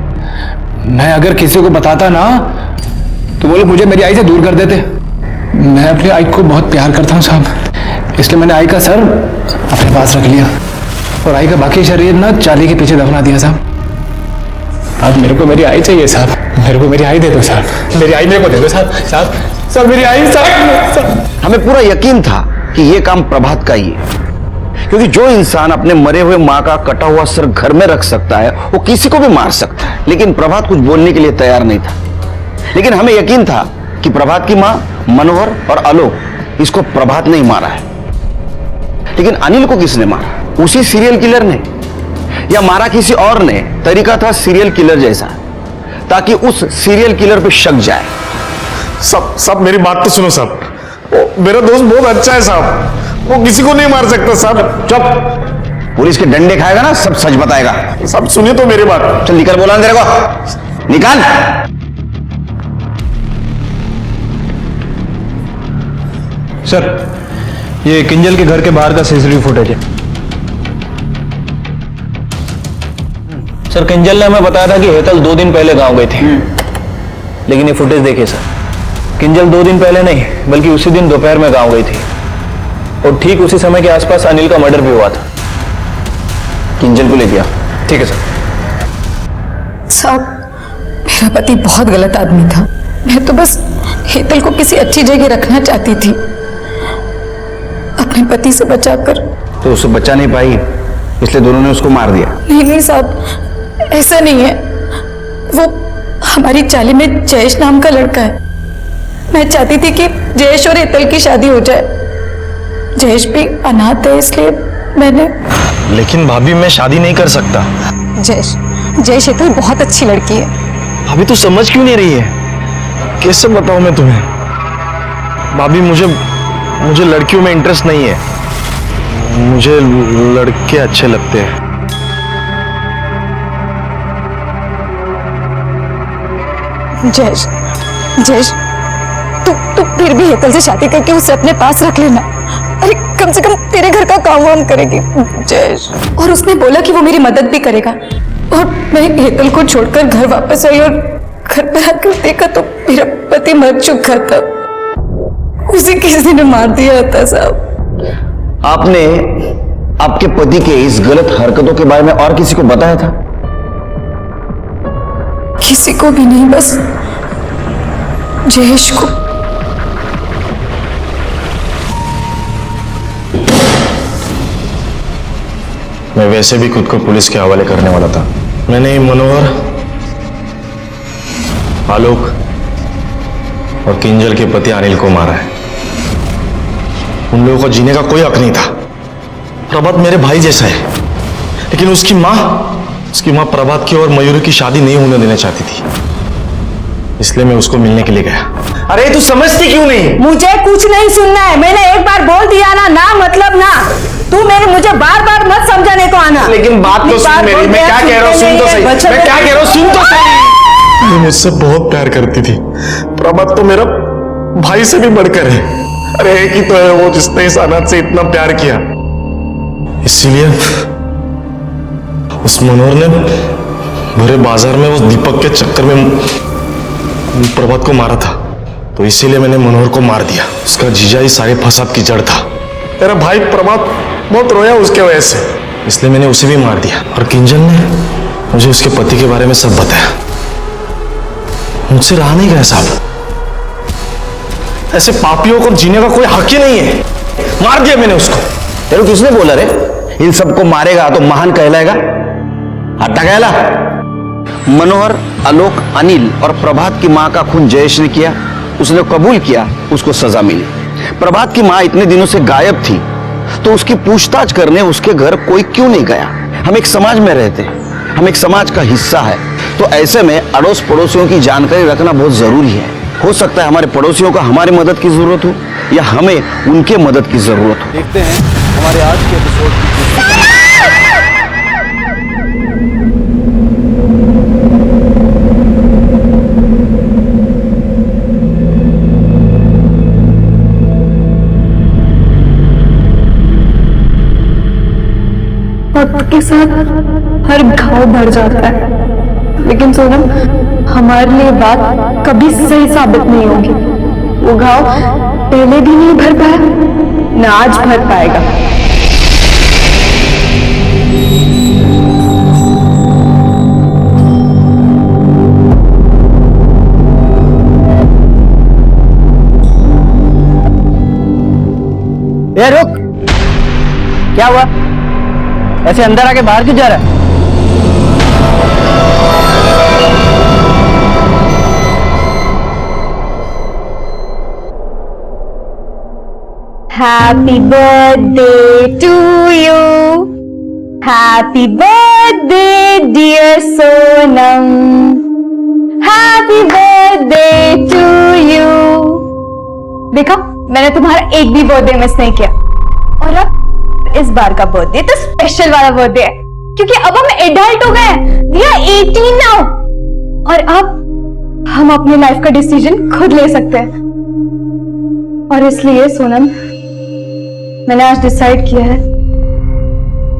[SPEAKER 4] मैं अगर किसी को बताता ना तो वो लोग मुझे मेरी आई से दूर कर देते। मैं अपनी आई को बहुत प्यार करता हूँ साहब, इसलिए मैंने आई का सर अपने पास रख लिया और आई का बाकी शरीर ना चाली के पीछे दफना दिया साहब। अब मेरे को मेरी आई चाहिए साहब, मेरे को मेरी आई दे दो साहब, मेरी आई मेरे को दे दो साहब, साहब साहब मेरी आई साहब।
[SPEAKER 1] हमें पूरा यकीन था कि ये काम प्रभात का ही है, क्योंकि जो इंसान अपने मरे हुए माँ का कटा हुआ सर घर में रख सकता है वो किसी को भी मार सकता है। लेकिन प्रभात कुछ बोलने के लिए तैयार नहीं था। लेकिन हमें यकीन था कि प्रभात की माँ मनोहर और आलोक, इसको प्रभात ने ही मारा है। लेकिन अनिल को किसने मारा? उसी सीरियल किलर ने, या मारा किसी और ने? तरीका था सीरियल किलर जैसा, ताकि उस सीरियल किलर पे शक जाए।
[SPEAKER 8] सब मेरी बात तो सुनो साहब, मेरा दोस्त बहुत अच्छा है साहब, वो किसी को नहीं मार सकता साहब।
[SPEAKER 1] चुप, पुलिस के डंडे खाएगा ना सब सच बताएगा।
[SPEAKER 8] सब सुनिए तो मेरी बात।
[SPEAKER 1] चल निकल, बोला तेरे को, निकाल।
[SPEAKER 7] सर, ये किंजल के घर के बाहर का सीसीटीवी फुटेज है। सर, किंजल ने हमें बताया था कि हेतल 2 दिन पहले गांव गई थी, लेकिन ये फुटेज देखिए सर, किंजल 2 दिन पहले नहीं बल्कि उसी दिन दोपहर में गांव गई थी, और ठीक उसी समय के आसपास अनिल का मर्डर भी हुआ था। किंजल को ले दिया। ठीक है सर।
[SPEAKER 6] साहब, मेरा पति बहुत गलत आदमी था। मैं तो बस हेतल को किसी अच्छी जगह रखना चाहती थी, अपने पति से बचाकर।
[SPEAKER 1] तो उससे बचा नहीं पाई, इसलिए दोनों ने उसको मार दिया।
[SPEAKER 6] नहीं साहब, ऐसा नहीं है। वो हमारी चाली में जयेश नाम का लड़का है। मैं चाहती थी कि जयेश और हेतल की शादी हो जाए। जयेश भी अनाथ है, इसलिए मैंने।
[SPEAKER 14] लेकिन भाभी, मैं शादी नहीं कर सकता।
[SPEAKER 6] जयेश हेतल बहुत अच्छी लड़की है।
[SPEAKER 14] भाभी, तू समझ क्यों नहीं रही है? कैसे बताऊं मैं तुम्हें? भाभी, मुझे लड़कियों में इंटरेस्ट नहीं है। मुझे लड़के अच्छे लगते हैं।
[SPEAKER 6] जयेश, तू फिर भी हेतल से शादी करके उसे अपने पास रख लेना। अरे कम से कम तेरे घर का काम वाम करेगी जयेश। और उसने बोला कि वो मेरी मदद भी करेगा। और मैं हेतल को छोड़कर घर वापस आई और घर पर आकर देखा तो मेरा पति मर चुका था। उसे किसी ने मार दिया था साहब।
[SPEAKER 1] आपने आपके पति के इस गलत हरकतों के बारे में और किसी को बताया था?
[SPEAKER 6] किसी को भी नहीं, बस जयेश को।
[SPEAKER 14] मैं वैसे भी खुद को पुलिस के हवाले करने वाला था। मैंने मनोहर, आलोक और किंजल के पति अनिल को मारा है। उन लोगों को जीने का कोई हक नहीं था। प्रभात मेरे भाई जैसा है, लेकिन उसकी माँ प्रभात की और मयूरी की शादी नहीं होने देना चाहती थी, इसलिए मैं उसको मिलने के लिए गया।
[SPEAKER 5] अरे तू समझती क्यों नहीं?
[SPEAKER 11] मुझे कुछ नहीं सुनना है। मैंने एक बार बोल दिया ना मतलब ना। तू मुझे बार बार मत समझाने को आना।
[SPEAKER 5] लेकिन बात तो सुन मेरी, मैं क्या कह रहा हूँ सुन तो सही। मैं क्या कह रहा हूँ सुन तो सही।
[SPEAKER 14] वो मुझसे बहुत प्यार करती थी। प्रभात तो मेरा भाई से भी बढ़कर है। अरे एक ही तो है वो जिसने इस अनाथ से इतना प्यार किया। इसीलिए उस मनोहर ने भरे बाजार में उस दीपक के चक्कर में प्रभात को मारा था, तो इसीलिए मैंने मनोहर को मार दिया। उसका जीजा ही सारे फसाद की जड़ था। मेरा भाई प्रभात बहुत रोया उसके वजह से, इसलिए मैंने उसे भी मार दिया। और किंजल ने मुझे उसके पति के बारे में सब बताया। मुझसे रहा नहीं गया साहब। ऐसे पापियों को जीने का कोई हक ही नहीं है। मार दिया मैंने उसको।
[SPEAKER 1] तेरे किसने बोला रे इन सबको मारेगा तो महान कहलाएगा? हट्टा कहला। मनोहर, आलोक, अनिल और प्रभात की मां का खून जयेश ने किया। उसने कबूल किया, उसको सजा मिली। प्रभात की मां इतने दिनों से गायब थी, तो उसकी पूछताछ करने उसके घर कोई क्यों नहीं गया? हम एक समाज में रहते हैं, हम एक समाज का हिस्सा है, तो ऐसे में अड़ोस पड़ोसियों की जानकारी रखना बहुत जरूरी है। हो सकता है हमारे पड़ोसियों को हमारी मदद की जरूरत हो या हमें उनके मदद की जरूरत हो।
[SPEAKER 15] देखते हैं हमारे आज के एपिसोड की
[SPEAKER 6] वक्त के साथ हर घाव बढ़ जाता है, लेकिन सोनम हमारे लिए बात कभी सही साबित नहीं होगी। वो घाव पहले भी नहीं भर पाया, न आज भर पाएगा।
[SPEAKER 5] ए रुक, क्या हुआ? ऐसे अंदर आके बाहर क्यों जा रहा है?
[SPEAKER 6] Happy birthday to you. Happy birthday dear Sonam. Happy birthday to you. देखा, मैंने तुम्हारा एक भी बर्थडे मिस नहीं किया। और अब इस बार का बर्थडे तो स्पेशल वाला बर्थडे है, क्योंकि अब हम एडल्ट हो गए हैं। We are 18 now. और अब हम अपनी लाइफ का डिसीजन खुद ले सकते हैं। और इसलिए सोनम, मैंने आज डिसाइड किया है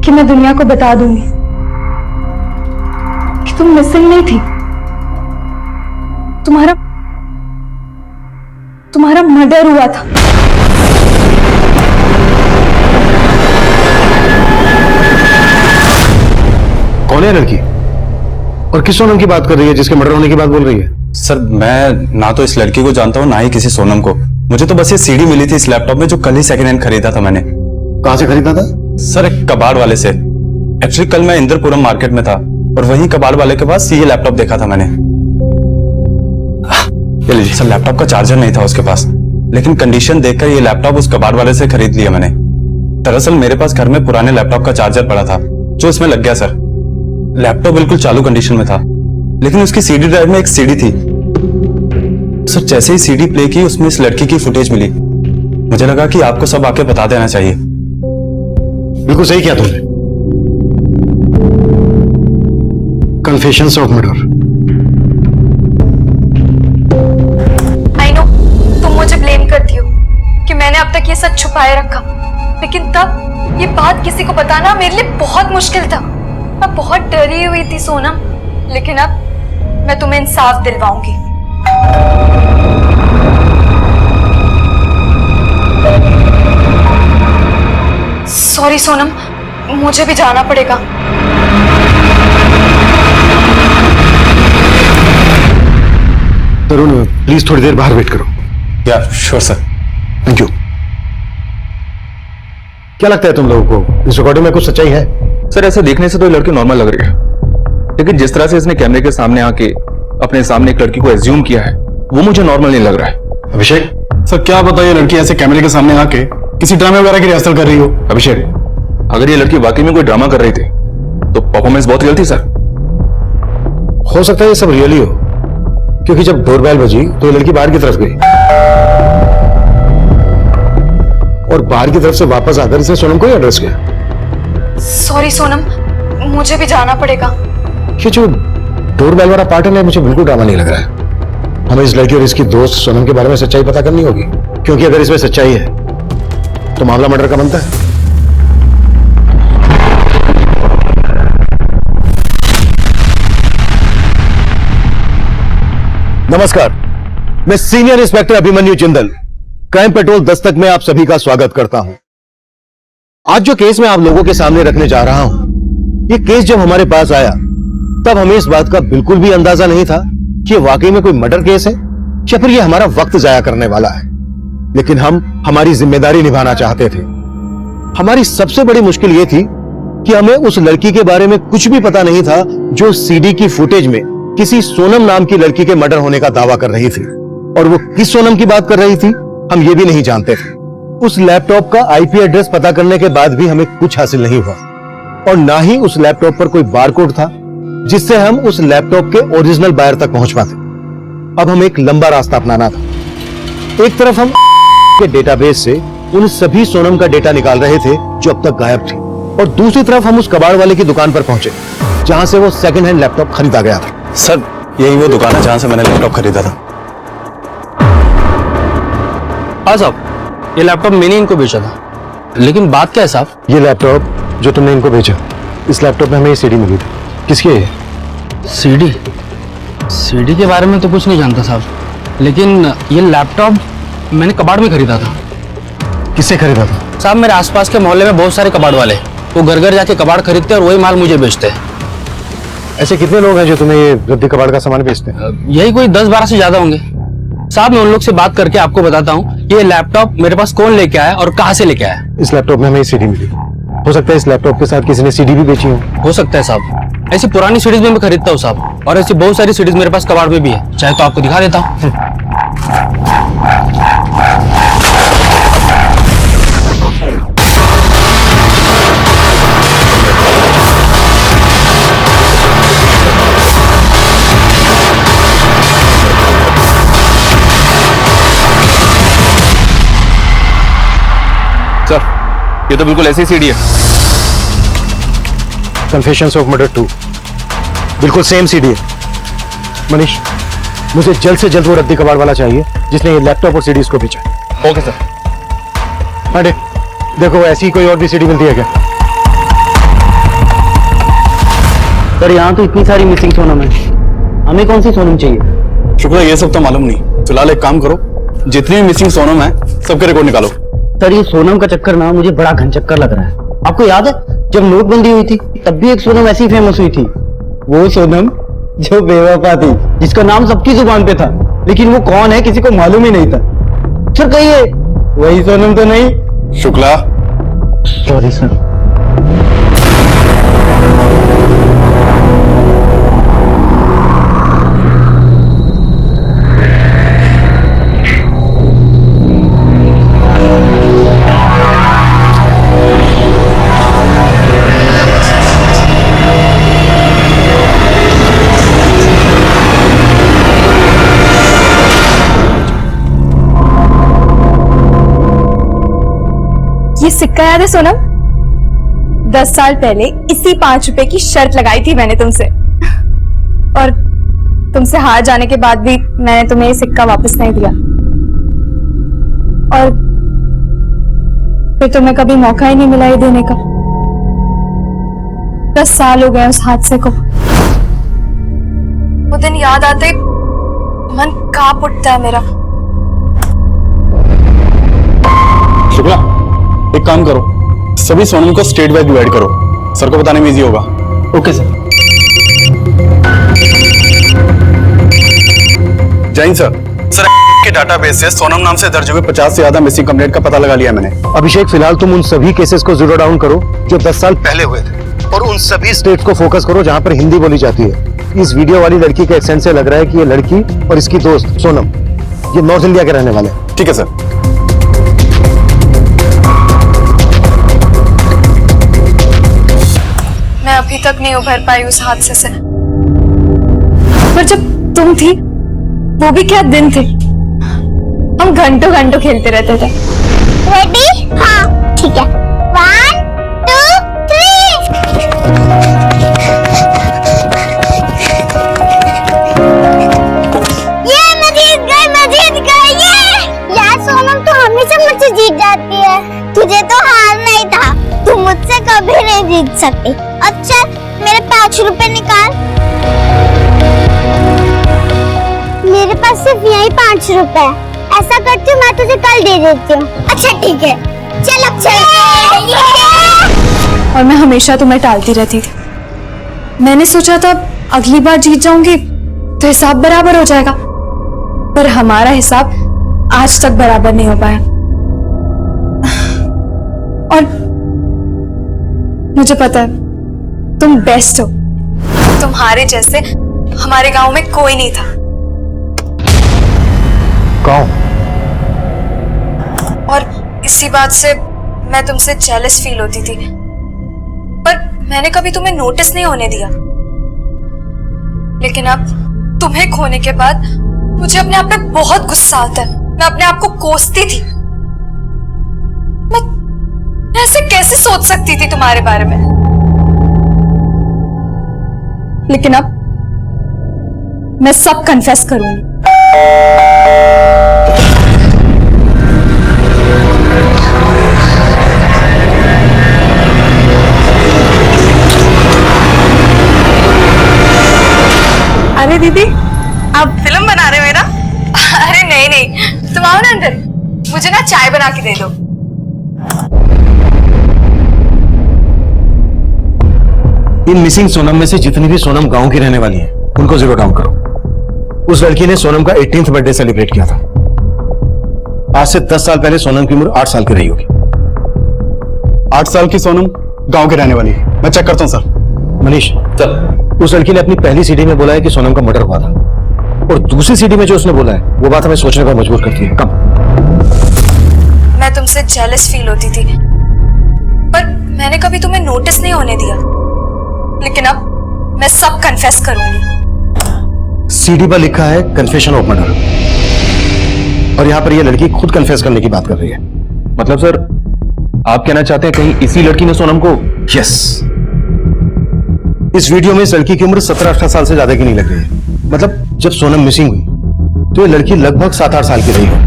[SPEAKER 6] कि मैं दुनिया को बता दूंगी कि तुम मिसिंग नहीं थी। तुम्हारा मर्डर हुआ था।
[SPEAKER 8] कौन है लड़की और किस सोनम की बात कर रही है जिसके मर्डर होने की बात बोल रही है?
[SPEAKER 12] सर मैं ना तो इस लड़की को जानता हूँ ना ही किसी सोनम को। मुझे तो बस ये सीडी मिली थी इस लैपटॉप में जो कल ही सेकंड हैंड खरीदा था मैंने।
[SPEAKER 8] कहाँ से खरीदा था?
[SPEAKER 12] सर एक कबाड़ वाले से। एक्चुअली कल मैं इंद्रपुरम मार्केट में था और वहीं कबाड़ वाले के पास ये लैपटॉप देखा था मैंने। ये लीजिए सर, लैपटॉप का चार्जर नहीं था उसके पास, लेकिन कंडीशन देखकर ये लैपटॉप उस कबाड़ वाले से खरीद लिया मैंने। दरअसल मेरे पास घर में पुराने लैपटॉप का चार्जर पड़ा था जो इसमें लग गया सर। लैपटॉप बिल्कुल चालू कंडीशन में था, लेकिन उसकी सीडी ड्राइव में एक सीडी थी। सर जैसे ही सीडी प्ले की उसमें इस लड़की की फुटेज मिली। मुझे लगा कि आपको सब आके बता देना चाहिए।
[SPEAKER 8] बिल्कुल सही किया तुमने। Confessions of murder.
[SPEAKER 6] I know तुम मुझे ब्लेम करती हो कि मैंने अब तक ये सच छुपाए रखा, लेकिन तब ये बात किसी को बताना मेरे लिए बहुत मुश्किल था। मैं बहुत डरी हुई थी सोनम, लेकिन अब मैं तुम्हें इंसाफ दिलवाऊंगी। सॉरी सोनम, मुझे भी जाना पड़ेगा।
[SPEAKER 8] तरुण प्लीज थोड़ी देर बाहर वेट करो।
[SPEAKER 12] या श्योर सर।
[SPEAKER 8] Thank you. क्या लगता है तुम लोगों को इस रिकॉर्डिंग में कुछ सच्चाई है?
[SPEAKER 7] सर ऐसे देखने से तो ये लड़की नॉर्मल लग रही है, लेकिन जिस तरह से इसने कैमरे के सामने आके अपने सामने एक लड़की को एज्यूम किया है वो मुझे नॉर्मल नहीं लग रहा है।
[SPEAKER 8] अभिषेक
[SPEAKER 14] सर क्या पता ये लड़की ऐसे कैमरे के सामने आके किसी ड्रामे वगैरह की रिहर्सल कर रही हो।
[SPEAKER 7] अभिषेक अगर ये लड़की वाकई में कोई ड्रामा कर रही थी तो परफॉर्मेंस बहुत रियल थी सर।
[SPEAKER 8] हो सकता है ये सब रियल ही हो, क्योंकि जब डोरबेल बजी तो ये लड़की बाहर की तरफ गई और बाहर की तरफ से वापस आकर इसने सोनम को ही एड्रेस किया।
[SPEAKER 6] सॉरी सोनम, मुझे भी जाना पड़ेगा।
[SPEAKER 8] ये जो डोरबेल वाला पार्ट है मुझे बिल्कुल ड्रामा नहीं लग रहा है। हमें इस लड़की और इसकी दोस्त सोनम के बारे में सच्चाई पता करनी होगी, क्योंकि अगर इसमें सच्चाई है तो मामला मर्डर का बनता है।
[SPEAKER 1] नमस्कार, मैं senior inspector Abhimanyu Jindal, crime petrol Dastak में आप सभी का स्वागत करता हूं। आज जो केस मैं आप लोगों के सामने रखने जा रहा हूं, ये केस जब हमारे पास आया तब हमें इस बात का बिल्कुल भी अंदाजा नहीं था कि ये वाकई में कोई मर्डर केस है या फिर ये हमारा वक्त जाया करने वाला है। लेकिन हम हमारी जिम्मेदारी निभाना चाहते थे। हमारी सबसे बड़ी मुश्किल ये थी कि हमें उस लड़की के बारे में कुछ भी पता नहीं था जो सीडी की फुटेज में किसी सोनम नाम की लड़की के मर्डर होने का दावा कर रही थी, और वो किस सोनम की बात कर रही थी हम ये भी नहीं जानते थे।
[SPEAKER 15] उस लैपटॉप का आईपी एड्रेस पता करने के बाद भी हमें कुछ हासिल नहीं हुआ और ना ही उस लैपटॉप पर कोई बारकोड था जिससे हम उस लैपटॉप के ओरिजिनल बायर तक पहुंच पाते। अब हमें एक लंबा रास्ता अपनाना था। एक तरफ हम के डेटाबेस से उन सभी सोनम का डेटा निकाल रहे थे जो अब तक गायब थी और दूसरी तरफ हम उस कबाड़ वाले की दुकान पर पहुंचे जहां से वो सेकंड हैंड लैपटॉप खरीदा गया था।
[SPEAKER 12] सर यही वो दुकान है जहां से मैंने लैपटॉप खरीदा था।
[SPEAKER 9] हाँ साहब, ये लैपटॉप मैंने इनको बेचा था, लेकिन बात क्या है साहब?
[SPEAKER 15] ये लैपटॉप जो तुमने इनको बेचा, इस लैपटॉप में हमें ये सीडी मिली थी। किसकी है ये?
[SPEAKER 9] सीडी? सीडी के बारे में तो कुछ नहीं जानता साहब, लेकिन ये लैपटॉप मैंने कबाड़ में खरीदा था।
[SPEAKER 15] किससे खरीदा था?
[SPEAKER 9] साहब मेरे आसपास के मोहल्ले में बहुत सारे कबाड़ वाले, वो घर घर जाके कबाड़ खरीदते और वही माल मुझे बेचते हैं।
[SPEAKER 15] ऐसे कितने लोग हैं जो तुम्हें ये रद्दी कबाड़ का सामान बेचते हैं?
[SPEAKER 9] यही कोई 10-12 से ज्यादा होंगे साहब। मैं उन लोग से बात करके आपको बताता हूँ कि ये लैपटॉप मेरे पास कौन लेके आया और कहाँ से लेके आया।
[SPEAKER 15] इस लैपटॉप में हमें सीडी मिली। हो सकता है इस लैपटॉप के साथ किसी ने सीडी भी बेची
[SPEAKER 9] हो सकता है साहब। ऐसी पुरानी सीडीज में मैं खरीदता हूँ साहब, और ऐसी बहुत सारी सीडीज मेरे पास कबाड़ में भी है, चाहे तो आपको दिखा देता हूँ।
[SPEAKER 12] सर ये तो बिल्कुल ऐसी सीडी है।
[SPEAKER 15] कन्फेशंस ऑफ मर्डर 2 बिल्कुल सेम सीडी है। मनीष, मुझे जल्द से जल्द वो रद्दी कबाड़ वाला चाहिए जिसने ये लैपटॉप और सीडीज को बेचा।
[SPEAKER 12] Okay sir.
[SPEAKER 15] अरे देखो ऐसी कोई और भी सीडी मिलती है क्या?
[SPEAKER 9] सर यहाँ तो इतनी सारी मिसिंग सोनम है, हमें कौन सी सोनम चाहिए?
[SPEAKER 12] शुक्र है ये सब तो मालूम नहीं। फिलहाल एक काम करो, जितनी भी मिसिंग सोनम है सबके रिकॉर्ड निकालो।
[SPEAKER 9] सर ये सोनम का चक्कर ना मुझे बड़ा घन चक्कर लग रहा है। आपको याद है जब नोटबंदी हुई थी तब भी एक सोनम ऐसी फेमस हुई थी, वो सोनम जो बेवफा थी, जिसका नाम सबकी जुबान पे था, लेकिन वो कौन है किसी को मालूम ही नहीं था। सर कहिए वही सोनम तो नहीं?
[SPEAKER 12] शुक्ला।
[SPEAKER 9] Sorry sir.
[SPEAKER 6] ये सिक्का याद है सोनम? 10 साल पहले इसी 5 रुपए की शर्त लगाई थी मैंने तुमसे, और तुमसे हार जाने के बाद भी मैंने तुम्हें ये सिक्का वापस नहीं दिया, और फिर तुम्हें कभी मौका ही नहीं मिला ये देने का। 10 साल हो गए उस हादसे को। वो दिन याद आते मन कांप उठता है मेरा।
[SPEAKER 12] शुक्ला एक काम करो, सभी सोनम को स्टेट वाइज डिवाइड करो, सर को बताने में इजी होगा।
[SPEAKER 9] Okay sir.
[SPEAKER 12] जैन सर, के डाटाबेस से सोनम नाम से दर्ज हुए 50 से ज्यादा मिसिंग कंप्लेंट का पता लगा लिया मैंने।
[SPEAKER 15] अभिषेक फिलहाल तुम उन सभी केसेस को जीरो डाउन करो जो 10 साल पहले हुए थे, और उन सभी स्टेट्स को फोकस करो जहां पर हिंदी बोली जाती है। इस वीडियो वाली लड़की के एक्सेंट से लग रहा है कि ये लड़की और इसकी दोस्त सोनम ये नॉर्थ इंडिया के रहने वाले हैं।
[SPEAKER 12] ठीक है सर।
[SPEAKER 6] मैं अभी तक नहीं उभर पाई उस हादसे से, पर जब तुम थी वो भी क्या दिन थे। हम घंटों घंटों खेलते रहते थे।
[SPEAKER 16] रेडी? हाँ ठीक है। 1 2 3। ये मैं जीत गई ये। यार सोनम तो हमेशा मुझसे जीत जाती है, तुझे तो हार नहीं था, तू मुझसे कभी नहीं जीत सकती। अच्छा मेरे 5 रुपए निकाल। मेरे पास सिर्फ यही 5 रुपए है। ऐसा करती हूँ मैं तुझे कल दे देती हूँ। अच्छा ठीक है, चल अब चल।
[SPEAKER 6] और मैं हमेशा तुम्हें टालती रहती थी। मैंने सोचा था अगली बार जीत जाऊंगी तो हिसाब बराबर हो जाएगा, पर हमारा हिसाब आज तक बराबर नहीं हो पाया। और मुझे पता है तुम बेस्ट हो, तुम्हारे जैसे हमारे गांव में कोई नहीं था।
[SPEAKER 15] गांव?
[SPEAKER 6] और इसी बात से मैं तुमसे जेलस फील होती थी, पर मैंने कभी तुम्हें नोटिस नहीं होने दिया। लेकिन अब तुम्हें खोने के बाद मुझे अपने आप पे बहुत गुस्सा आता है। मैं अपने आप को कोसती थी। मैं ऐसे कैसे सोच सकती थी तुम्हारे बारे में। लेकिन अब मैं सब कन्फेस करूंगी।
[SPEAKER 13] अरे दीदी,
[SPEAKER 6] आप फिल्म बना रहे हो मेरा? अरे नहीं नहीं, तुम आओ ना अंदर, मुझे ना चाय बना के दे दो।
[SPEAKER 15] इन मिसिंग सोनम में से जितनी भी सोनम गांव की रहने वाली है उनको जीरो डाउन करो। उस लड़की ने सोनम का 18th बर्थडे सेलिब्रेट किया था। आज से 10 साल पहले सोनम की उम्र 8 साल की रही होगी।
[SPEAKER 12] 8 साल की सोनम गांव के रहने वाली है। मैं चेक करता हूं सर।
[SPEAKER 15] मनीष सर, उस लड़की ने अपनी पहली सीडी में बोला है कि सोनम का मर्डर हुआ था, और दूसरी सीडी में जो उसने बोला है वो बात हमें सोचने पर मजबूर करती है। कब?
[SPEAKER 6] मैं तुमसे जेलस फील होती थी, पर मैंने कभी तुम्हें नोटिस नहीं होने दिया। लेकिन अब मैं सब कन्फेस करूंगी।
[SPEAKER 15] सीडी पर लिखा है कन्फेशन ऑफ मर्डर, और यहां पर यह लड़की खुद कन्फेस करने की बात कर रही है।
[SPEAKER 7] मतलब सर, आप कहना चाहते हैं कहीं इसी लड़की ने सोनम को?
[SPEAKER 15] यस। इस वीडियो में इस लड़की की उम्र 17-18 साल से ज्यादा की नहीं लग रही है। मतलब जब सोनम मिसिंग हुई तो ये लड़की लगभग 7-8 साल की रही है।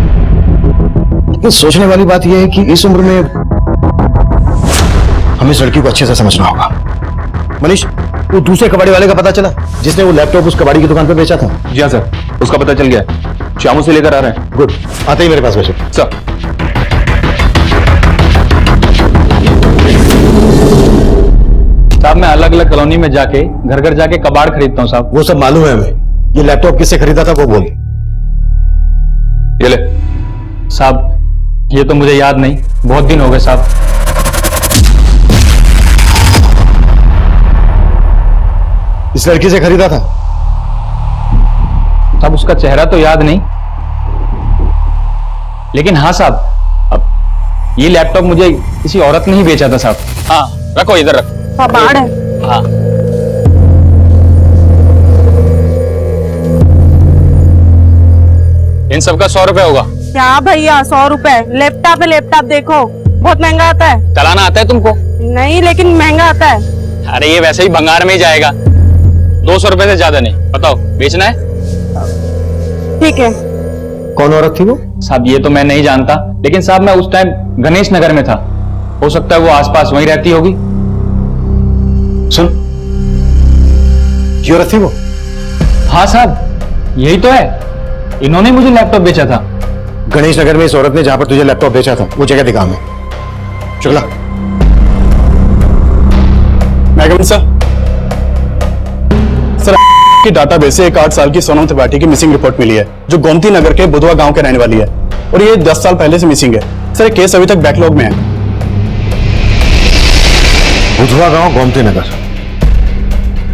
[SPEAKER 15] लेकिन सोचने वाली बात यह है कि इस उम्र में हमें इस लड़की को अच्छे से समझना होगा। मनीष, वो दूसरे कबाड़ी वाले का पता चला जिसने वो लैपटॉप उस कबाड़ी की दुकान पर बेचा था?
[SPEAKER 7] जी हाँ सर, उसका पता चल गया। शामू से लेकर आ रहे हैं।
[SPEAKER 15] गुड, आते ही मेरे पास भेजो
[SPEAKER 7] सर। साहब, मैं अलग अलग कॉलोनी में जाके घर घर जाके कबाड़ खरीदता हूँ साहब।
[SPEAKER 15] वो सब मालूम है हमें। ये लैपटॉप किससे खरीदा था वो बोल।
[SPEAKER 7] ये ले साहब, ये तो मुझे याद नहीं, बहुत दिन हो गए साहब।
[SPEAKER 15] इस लड़की से खरीदा था?
[SPEAKER 7] साहब उसका चेहरा तो याद नहीं, लेकिन हाँ साहब, अब ये लैपटॉप मुझे किसी औरत ने ही बेचा था साहब। हाँ रखो, इधर रखो।
[SPEAKER 13] कबाड़ है।
[SPEAKER 7] हाँ इन सबका 100 रुपए होगा।
[SPEAKER 13] क्या भैया 100 रुपए? लैपटॉप है, लैपटॉप देखो बहुत महंगा आता है।
[SPEAKER 7] चलाना आता है तुमको?
[SPEAKER 13] नहीं, लेकिन महंगा आता है।
[SPEAKER 7] अरे ये वैसे ही भंगार में ही जाएगा, 200 रुपए से ज्यादा नहीं। बताओ बेचना है?
[SPEAKER 13] ठीक है।
[SPEAKER 15] कौन औरत थी वो?
[SPEAKER 7] साहब ये तो मैं नहीं जानता, लेकिन साहब मैं उस टाइम गणेश नगर में था, हो सकता है वो आसपास वहीं रहती होगी।
[SPEAKER 15] सुन, ये औरत थी वो?
[SPEAKER 7] हाँ साहब यही तो है, इन्होंने मुझे लैपटॉप बेचा था।
[SPEAKER 15] गणेश नगर में इस औरत ने जहां पर तुझे लैपटॉप बेचा था वो जगह दिखा हमें। शुक्ला।
[SPEAKER 12] मैगम सर, की डाटाबेस से एक 8 साल की सोनम त्रिपाठी की मिसिंग रिपोर्ट मिली है, जो गोमती नगर के बुधवा गांव के रहने वाली है, और ये 10 साल पहले से मिसिंग है। सर ये केस अभी तक बैकलॉग में है।
[SPEAKER 15] बुधवा गांव, गोमती नगर।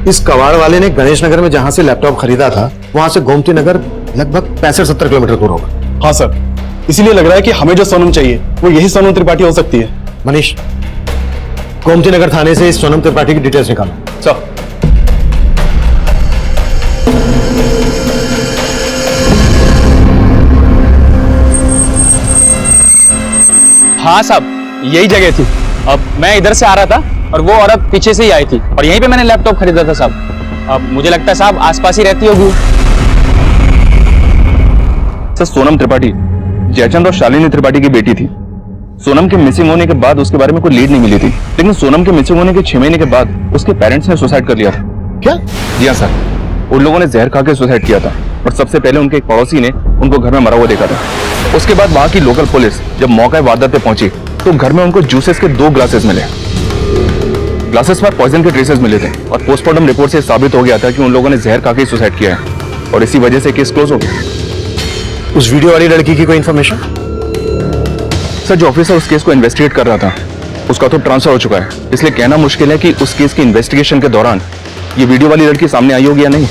[SPEAKER 15] इस कबाड़ वाले ने गणेश नगर में जहां से लैपटॉप खरीदा था वहां से गोमती नगर लगभग 65-70 किलोमीटर दूर होगा।
[SPEAKER 12] हाँ सर, इसीलिए लग रहा है कि हमें जो सोनम चाहिए वो यही सोनम त्रिपाठी हो सकती है।
[SPEAKER 15] मनीष, गोमती नगर थाने से इस सोनम त्रिपाठी की डिटेल्स निकालो।
[SPEAKER 12] सर।
[SPEAKER 7] हाँ साहब यही जगह थी। अब मैं इधर से आ रहा था और वो औरत पीछे से ही आई थी, और यहीं पे मैंने लैपटॉप खरीदा था साहब। अब मुझे लगता है साहब आसपास ही रहती होगी।
[SPEAKER 17] सर सोनम त्रिपाठी जयचंद और शालिनी त्रिपाठी की बेटी थी। सोनम के मिसिंग होने के बाद उसके बारे में कोई लीड नहीं मिली थी, लेकिन सोनम के मिसिंग होने के 6 महीने के बाद उसके पेरेंट्स ने सुसाइड कर लिया था।
[SPEAKER 15] क्या?
[SPEAKER 17] जी हाँ सर, उन लोगों ने जहर खा के सुसाइड किया था, और सबसे पहले उनके एक पड़ोसी ने उनको घर में मरा हुआ देखा था। उसके बाद वहां की लोकल पुलिस जब मौका वारदात पे पहुंची तो घर में उनको जूसेस के 2 ग्लासेस मिले। ग्लासेस पर पॉइजन के ट्रेसेस मिले थे, और पोस्टमार्टम रिपोर्ट से साबित हो गया था कि उन लोगों ने जहर खा के सुसाइड किया है, और इसी वजह से केस क्लोज हो गया।
[SPEAKER 15] उस वीडियो वाली लड़की की कोई इंफॉर्मेशन?
[SPEAKER 17] सर जो ऑफिसर उस केस को इन्वेस्टिगेट कर रहा था उसका तो ट्रांसफर हो चुका है, इसलिए कहना मुश्किल है कि उस केस की इन्वेस्टिगेशन के दौरान ये वीडियो वाली लड़की सामने आई होगी या नहीं।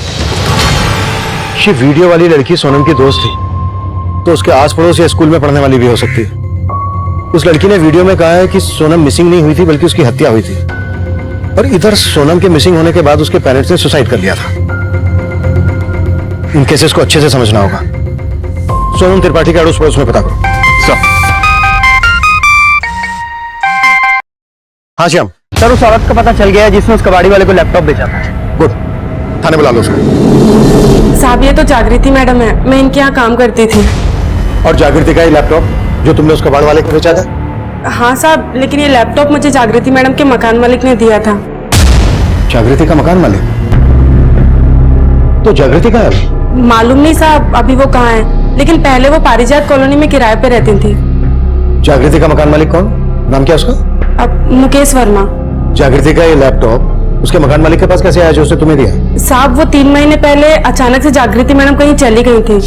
[SPEAKER 15] ये वीडियो वाली लड़की सोनम की दोस्त थी, तो उसके आस पड़ोस या स्कूल में पढ़ने वाली भी हो सकती है। उस लड़की ने वीडियो में कहा है कि सोनम मिसिंग नहीं हुई थी बल्कि उसकी हत्या हुई थी। और इधर सोनम के मिसिंग होने के बाद उसके पेरेंट्स ने सुसाइड कर लिया था। इन केसेस को अच्छे से समझना होगा। सोनम त्रिपाठी के अड़ोस पड़ोस में पता करो। हाँ श्याम।
[SPEAKER 9] सर उस औरत का पता चल गया है जिसने उस कबाड़ी वाले को लैपटॉप बेचा था।
[SPEAKER 15] गुड, थाने बुला लो उसको।
[SPEAKER 18] साहब ये तो जागृति मैडम है, मैं इनके यहाँ काम करती थी।
[SPEAKER 15] और जागृति का ये लैपटॉप जो तुमने उस कबाड़ वाले को बेचा था?
[SPEAKER 18] हाँ साहब, लेकिन ये लैपटॉप मुझे जागृति मैडम के मकान मालिक ने दिया था।
[SPEAKER 15] जागृति का मकान मालिक? तो जागृति कहाँ है?
[SPEAKER 18] मालूम नहीं साहब अभी वो कहाँ है, लेकिन पहले वो पारिजात कॉलोनी में किराए पे रहती थी।
[SPEAKER 15] जागृति का मकान मालिक कौन? नाम क्या उसका?
[SPEAKER 18] अब मुकेश वर्मा।
[SPEAKER 15] जागृति का ये लैपटॉप उसके मकान मालिक के पास कैसे आया जो उसने तुम्हें दिया?
[SPEAKER 18] साहब वो 3 महीने पहले अचानक से जागृति मैडम कहीं चली गई थी।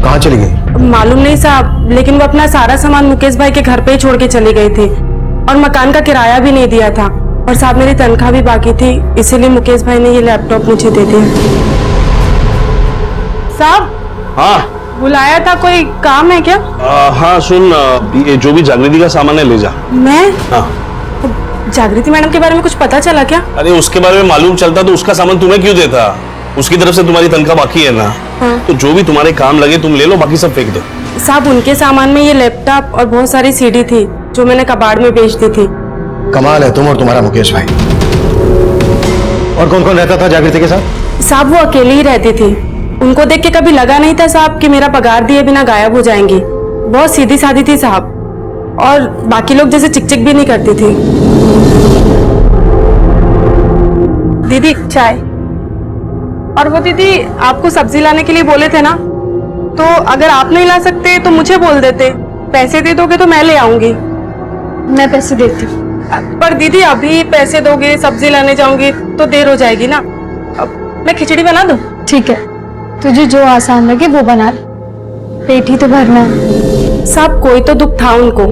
[SPEAKER 15] कहाँ चली गई?
[SPEAKER 18] मालूम नहीं साहब, लेकिन वो अपना सारा सामान मुकेश भाई के घर पे ही छोड़ के चली गई थी और मकान का किराया भी नहीं दिया था। और साहब मेरी तनख्वाह भी बाकी थी, इसीलिए मुकेश भाई ने ये लैपटॉप मुझे दे दिया। साहब
[SPEAKER 14] हाँ
[SPEAKER 18] बुलाया था, कोई काम है क्या?
[SPEAKER 14] हाँ सुन, ये जो भी जागृति का सामान है ले जा।
[SPEAKER 18] मैं?
[SPEAKER 14] हाँ।
[SPEAKER 18] जागृति मैडम के बारे में कुछ पता चला क्या?
[SPEAKER 14] अरे उसके बारे में मालूम चलता तो उसका सामान तुम्हें क्यों देता? उसकी तरफ से तुम्हारी तनख्वाह बाकी है ना।
[SPEAKER 18] हाँ।
[SPEAKER 14] तो जो भी तुम्हारे काम लगे तुम ले लो, बाकी सब फेंक दो।
[SPEAKER 18] साहब उनके सामान में ये लैपटॉप और बहुत सारी सीडी थी जो मैंने कबाड़ में बेच दी थी।
[SPEAKER 15] कमाल है तुम और तुम्हारा मुकेश भाई। और कौन कौन रहता था जागृति के साथ?
[SPEAKER 18] साहब वो अकेली ही रहती थी। उनको देख के कभी लगा नहीं था साहब कि मेरा पगार दिए बिना गायब हो जाएंगी। बहुत सीधी सादी थी साहब, और बाकी लोग जैसे चिक-चिक भी नहीं करती थी। दीदी चाय। और वो दीदी आपको सब्जी लाने के लिए बोले थे ना, तो अगर आप नहीं ला सकते तो मुझे बोल देते। पैसे दे दोगे तो मैं ले आऊंगी। मैं पैसे देती हूँ। पर दीदी अभी पैसे दोगे सब्जी लाने जाऊंगी तो देर हो जाएगी ना। अब मैं खिचड़ी बना दूं?
[SPEAKER 6] ठीक है, तुझे जो आसान लगे वो बना ले, पेट ही तो भरना है।
[SPEAKER 18] साहब कोई तो दुख था उनको,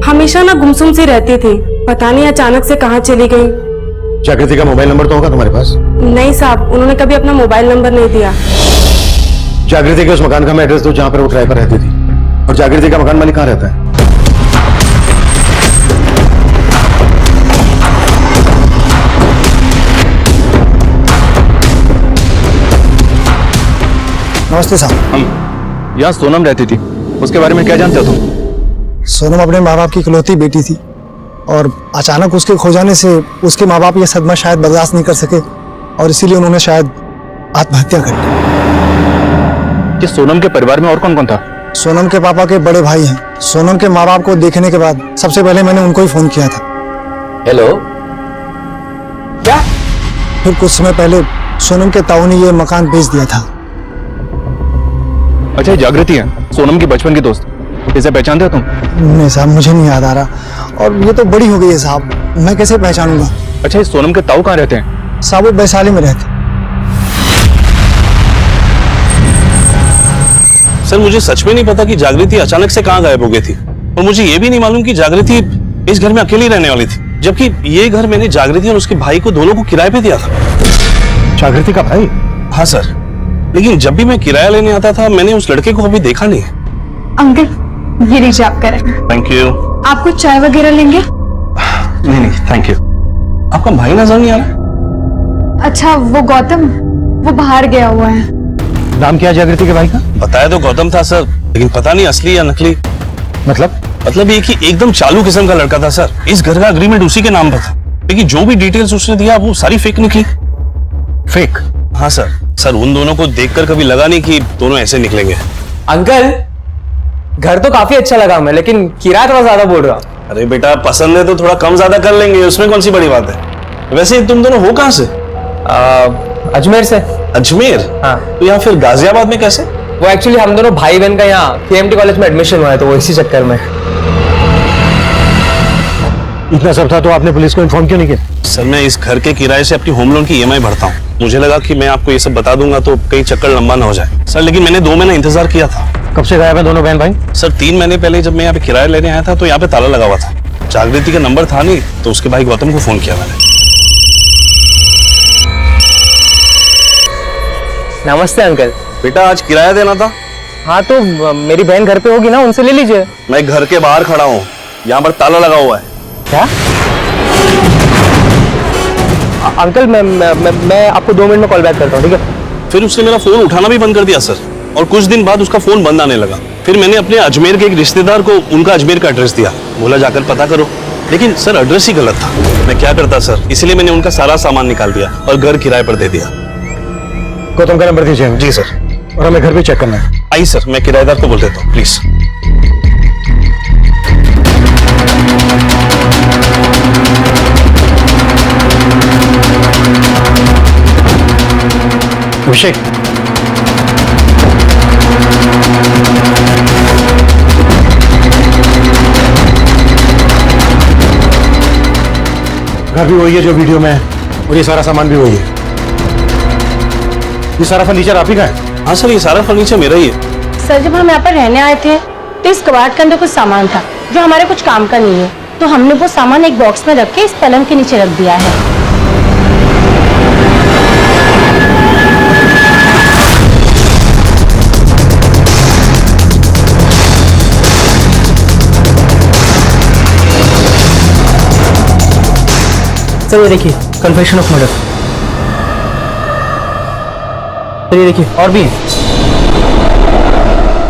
[SPEAKER 18] हमेशा ना गुमसुम सी रहती थी, पता नहीं अचानक से कहाँ चली गई।
[SPEAKER 15] जागृति का मोबाइल नंबर तो होगा तुम्हारे पास?
[SPEAKER 18] नहीं साहब, उन्होंने कभी अपना मोबाइल नंबर नहीं दिया।
[SPEAKER 15] जागृति के उस मकान का मैं एड्रेस दो जहां पर वो किराए पर रहती थी। और जागृति का मकान मालिक कहाँ रहता है?
[SPEAKER 19] नमस्ते साहब।
[SPEAKER 17] यहाँ सोनम रहती थी, उसके बारे में क्या जानते हो तुम?
[SPEAKER 19] सोनम अपने माँ बाप की इकलौती बेटी थी और अचानक उसके खो जाने से उसके माँ बाप ये सदमा शायद बर्दाश्त नहीं कर सके और इसीलिए उन्होंने शायद आत्महत्या कर ली।
[SPEAKER 17] कि सोनम के परिवार में और कौन कौन था?
[SPEAKER 19] सोनम के पापा के बड़े भाई हैं। सोनम के माँ बाप को देखने के बाद सबसे पहले मैंने उनको ही फोन किया था।
[SPEAKER 5] हेलो। क्या?
[SPEAKER 19] फिर कुछ समय पहले सोनम के ताऊ ने ये मकान बेच दिया था।
[SPEAKER 17] अच्छा ये जागृति है, सोनम की बचपन की दोस्त, इसे पहचानते हो तुम?
[SPEAKER 19] नहीं साहब, मुझे नहीं याद आ रहा और ये तो बड़ी हो गई है साहब, मैं कैसे पहचानूंगा?
[SPEAKER 17] अच्छा ये सोनम के ताऊ कहाँ रहते हैं?
[SPEAKER 19] साहब वो वैशाली में रहते।
[SPEAKER 14] सर मुझे सच में नहीं पता कि जागृति अचानक से कहाँ गायब हो गई थी, और मुझे ये भी नहीं मालूम कि जागृति इस घर में अकेली रहने वाली थी, जबकि ये घर मैंने जागृति और उसके भाई को दोनों को किराए पे दिया था।
[SPEAKER 15] जागृति का भाई?
[SPEAKER 14] हाँ सर, लेकिन जब भी मैं किराया लेने आता था मैंने उस लड़के को कभी देखा नहीं है।
[SPEAKER 6] अंकल ये लीजिए आप करें।
[SPEAKER 14] Thank you.
[SPEAKER 6] आपको चाय वगैरह लेंगे?
[SPEAKER 14] नहीं नहीं थैंक यू। आपका भाई नजर नहीं आ रहा?
[SPEAKER 6] अच्छा वो गौतम, वो बाहर गया हुआ है।
[SPEAKER 15] नाम क्या है जागृति के भाई का?
[SPEAKER 14] बताया तो गौतम था सर, लेकिन पता नहीं असली या नकली। मतलब ये कि एकदम चालू किस्म का लड़का था सर। इस घर का एग्रीमेंट उसी के नाम पर था, लेकिन जो भी डिटेल्स उसने दिया वो सारी फेक निकली।
[SPEAKER 15] फेक?
[SPEAKER 14] हाँ सर। सर उन दोनों को देखकर कभी लगा नहीं कि दोनों ऐसे निकलेंगे।
[SPEAKER 5] अंकल घर तो काफी अच्छा लगा हमें, लेकिन किराया थोड़ा ज्यादा बोल रहा।
[SPEAKER 14] अरे बेटा पसंद है तो थोड़ा कम ज्यादा कर लेंगे, उसमें कौन सी बड़ी बात है। वैसे तुम दोनों हो कहाँ से?
[SPEAKER 5] अजमेर से।
[SPEAKER 14] अजमेर? हाँ। तो यहाँ फिर गाजियाबाद में कैसे?
[SPEAKER 5] वो एक्चुअली हम दोनों भाई बहन का यहाँ KMT कॉलेज में एडमिशन हुआ है, तो वो इसी चक्कर में।
[SPEAKER 15] इतना सब था तो आपने पुलिस को इन्फॉर्म क्यों नहीं किया?
[SPEAKER 14] सर मैं इस घर के किराए से अपनी होम लोन की EMI भरता हूँ, मुझे लगा कि मैं आपको ये सब बता दूंगा तो कहीं चक्कर लंबा ना हो जाए। सर लेकिन मैंने 2 महीना इंतजार किया था।
[SPEAKER 15] कब से गायब है दोनों बहन भाई?
[SPEAKER 14] सर 3 महीने पहले जब मैं यहाँ पे किराया लेने आया था तो यहाँ पे ताला लगा हुआ था। जागृति का नंबर था नहीं, तो उसके भाई गौतम को फोन किया मैंने।
[SPEAKER 5] नमस्ते अंकल।
[SPEAKER 14] बेटा आज किराया देना था।
[SPEAKER 5] हाँ तो मेरी बहन घर पे होगी ना, उनसे ले लीजिए।
[SPEAKER 14] मैं घर के बाहर खड़ा हूँ,
[SPEAKER 12] यहाँ पर ताला लगा हुआ है।
[SPEAKER 9] क्या? अंकल मैं आपको 2 मिनट में कॉल बैक करता हूँ, ठीक है?
[SPEAKER 12] फिर उसने मेरा फोन उठाना भी बंद कर दिया सर, और कुछ दिन बाद उसका फोन बंद आने लगा। फिर मैंने अपने अजमेर के एक रिश्तेदार को उनका अजमेर का एड्रेस दिया, बोला जाकर पता करो, लेकिन सर एड्रेस ही गलत था। मैं क्या करता सर, इसलिए मैंने उनका सारा सामान निकाल दिया और घर किराए पर दे दिया।
[SPEAKER 15] गौतम का नंबर दीजिए। जी सर, और हमें घर पे चेक करना है।
[SPEAKER 12] आई सर, मैं किराएदार को बोल देता हूँ, प्लीज।
[SPEAKER 15] अभिषेक, घर भी वही है जो वीडियो में है, और ये सारा सामान भी वही है। ये सारा फर्नीचर आप ही का है?
[SPEAKER 12] हाँ सर, ये सारा फर्नीचर मेरा ही है।
[SPEAKER 11] सर, जब हम यहाँ पर रहने आए थे तो इस कबाड़ के अंदर कुछ सामान था जो हमारे कुछ काम का नहीं है, तो हमने वो सामान एक बॉक्स में रख के इस पलंग के नीचे रख दिया है।
[SPEAKER 9] सर ये देखिए, कन्फेशन ऑफ मर्डर। सर ये देखिए, और भी है।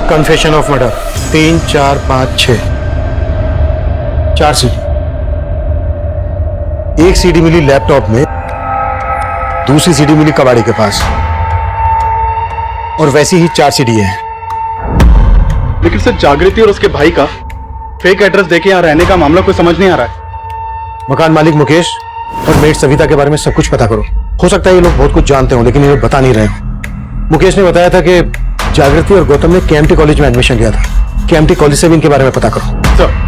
[SPEAKER 15] Confession of murder 3, 4, 5, 6 4 CD. एक सीडी मिली लैपटॉप में, दूसरी सीडी मिली कबाड़ी के पास, और वैसी ही 4 सीडी है।
[SPEAKER 12] लेकिन सर, जागृति और उसके भाई का फेक एड्रेस देके यहाँ रहने का मामला कोई समझ नहीं आ रहा है।
[SPEAKER 15] मकान मालिक मुकेश और मेड सविता के बारे में सब कुछ पता करो। हो सकता है ये लोग बहुत कुछ जानते हो, लेकिन ये लोग बता नहीं रहे हो। मुकेश ने बताया था कि जागृति और गौतम ने केएमटी कॉलेज में एडमिशन लिया था। केएमटी कॉलेज से भी इनके बारे में पता करो।
[SPEAKER 12] सर,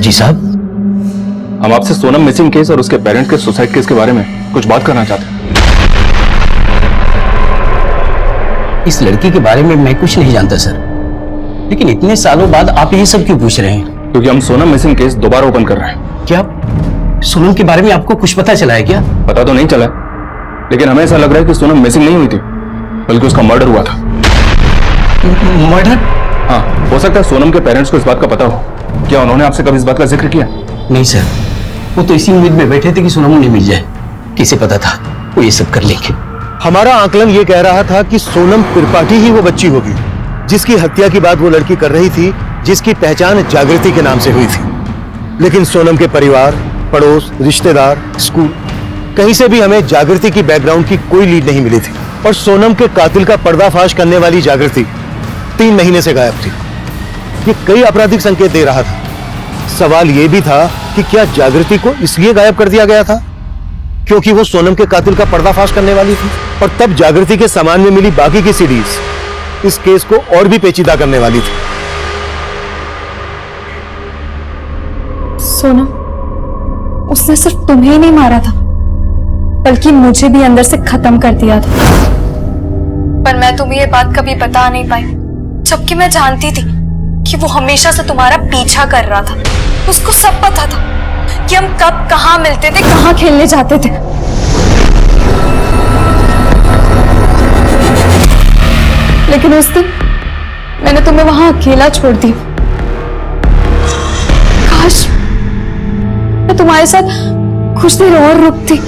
[SPEAKER 1] जी साहब,
[SPEAKER 17] हम आपसे सोनम मिसिंग केस और उसके पेरेंट्स के सुसाइड केस के बारे में कुछ बात करना चाहते हैं।
[SPEAKER 9] इस लड़की के बारे में मैं कुछ नहीं जानता सर, लेकिन इतने सालों बाद आप ये सब क्यों पूछ रहे हैं?
[SPEAKER 17] क्योंकि हम सोनम मिसिंग केस दोबारा ओपन कर रहे हैं।
[SPEAKER 9] क्या सोनम के बारे में आपको कुछ पता चला है क्या?
[SPEAKER 17] पता तो नहीं चला, लेकिन हमें ऐसा लग रहा है कि सोनम मिसिंग नहीं हुई थी, बल्कि उसका मर्डर हुआ था।
[SPEAKER 9] मर्डर?
[SPEAKER 17] हाँ, हो सकता है सोनम के पेरेंट्स को इस बात का पता हो। क्या उन्होंने आपसे कभी इस बात का जिक्र किया?
[SPEAKER 9] नहीं सर, वो तो इसी उम्मीद में बैठे थे कि सोनम उन्हें मिल जाए। किसे पता था वो ये सब कर लेंगे।
[SPEAKER 15] हमारा आकलन ये कह रहा था कि सोनम त्रिपाठी ही वो बच्ची होगी जिसकी हत्या की बात वो लड़की कर रही थी, जिसकी पहचान जागृति के नाम से हुई थी। लेकिन सोनम के परिवार, पड़ोस, रिश्तेदार, स्कूल, कहीं से भी हमें जागृति की बैकग्राउंड की कोई लीड नहीं मिली थी। और सोनम के कातिल का पर्दाफाश करने वाली जागृति 3 महीने से गायब थी। ये कई आपराधिक संकेत दे रहा था। सवाल यह भी था कि क्या जागृति को इसलिए गायब कर दिया गया था क्योंकि वो सोनम के कातिल का पर्दाफाश करने वाली थी, और तब जागृति के सामान में मिली बाकी की सीडीज इस केस को और भी पेचीदा करने वाली थी।
[SPEAKER 6] सोनम, उसने सिर्फ तुम्हें ही नहीं मारा था, बल्कि मुझे भी अंदर से खत्म कर दिया था। पर मैं तुम्हें ये बात कभी बता नहीं पाई, जबकि मैं जानती थी कि वो हमेशा से तुम्हारा पीछा कर रहा था। उसको सब पता था कि हम कब कहाँ मिलते थे, कहाँ खेलने जाते थे। लेकिन उस दिन मैंने तुम्हें वहां अकेला छोड़ दिया। काश मैं तुम्हारे साथ कुछ देर और रुकती।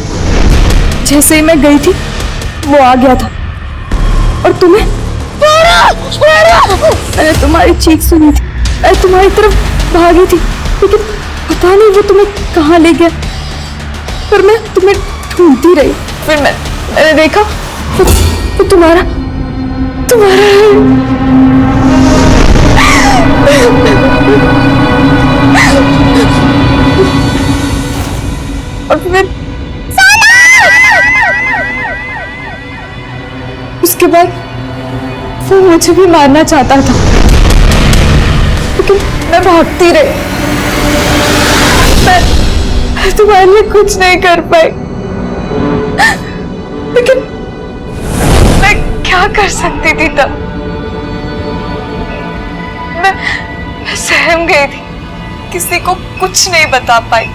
[SPEAKER 6] जैसे ही मैं गई थी वो आ गया था और तुम्हें मैंने तुम्हारी चीख सुनी थी, मैं तुम्हारी तरफ भागी थी, लेकिन पता नहीं वो तुम्हें कहाँ ले गया। पर मैं तुम्हें ढूंढती रही, फिर मैंने देखा वो तुम्हारा और फिर उसके बाद वो मुझे भी मारना चाहता था, लेकिन मैं भागती रही। मैं तुम्हारे लिए कुछ नहीं कर पाई, लेकिन मैं क्या कर सकती थी तब? मैं सहम गई थी। किसी को कुछ नहीं बता पाई,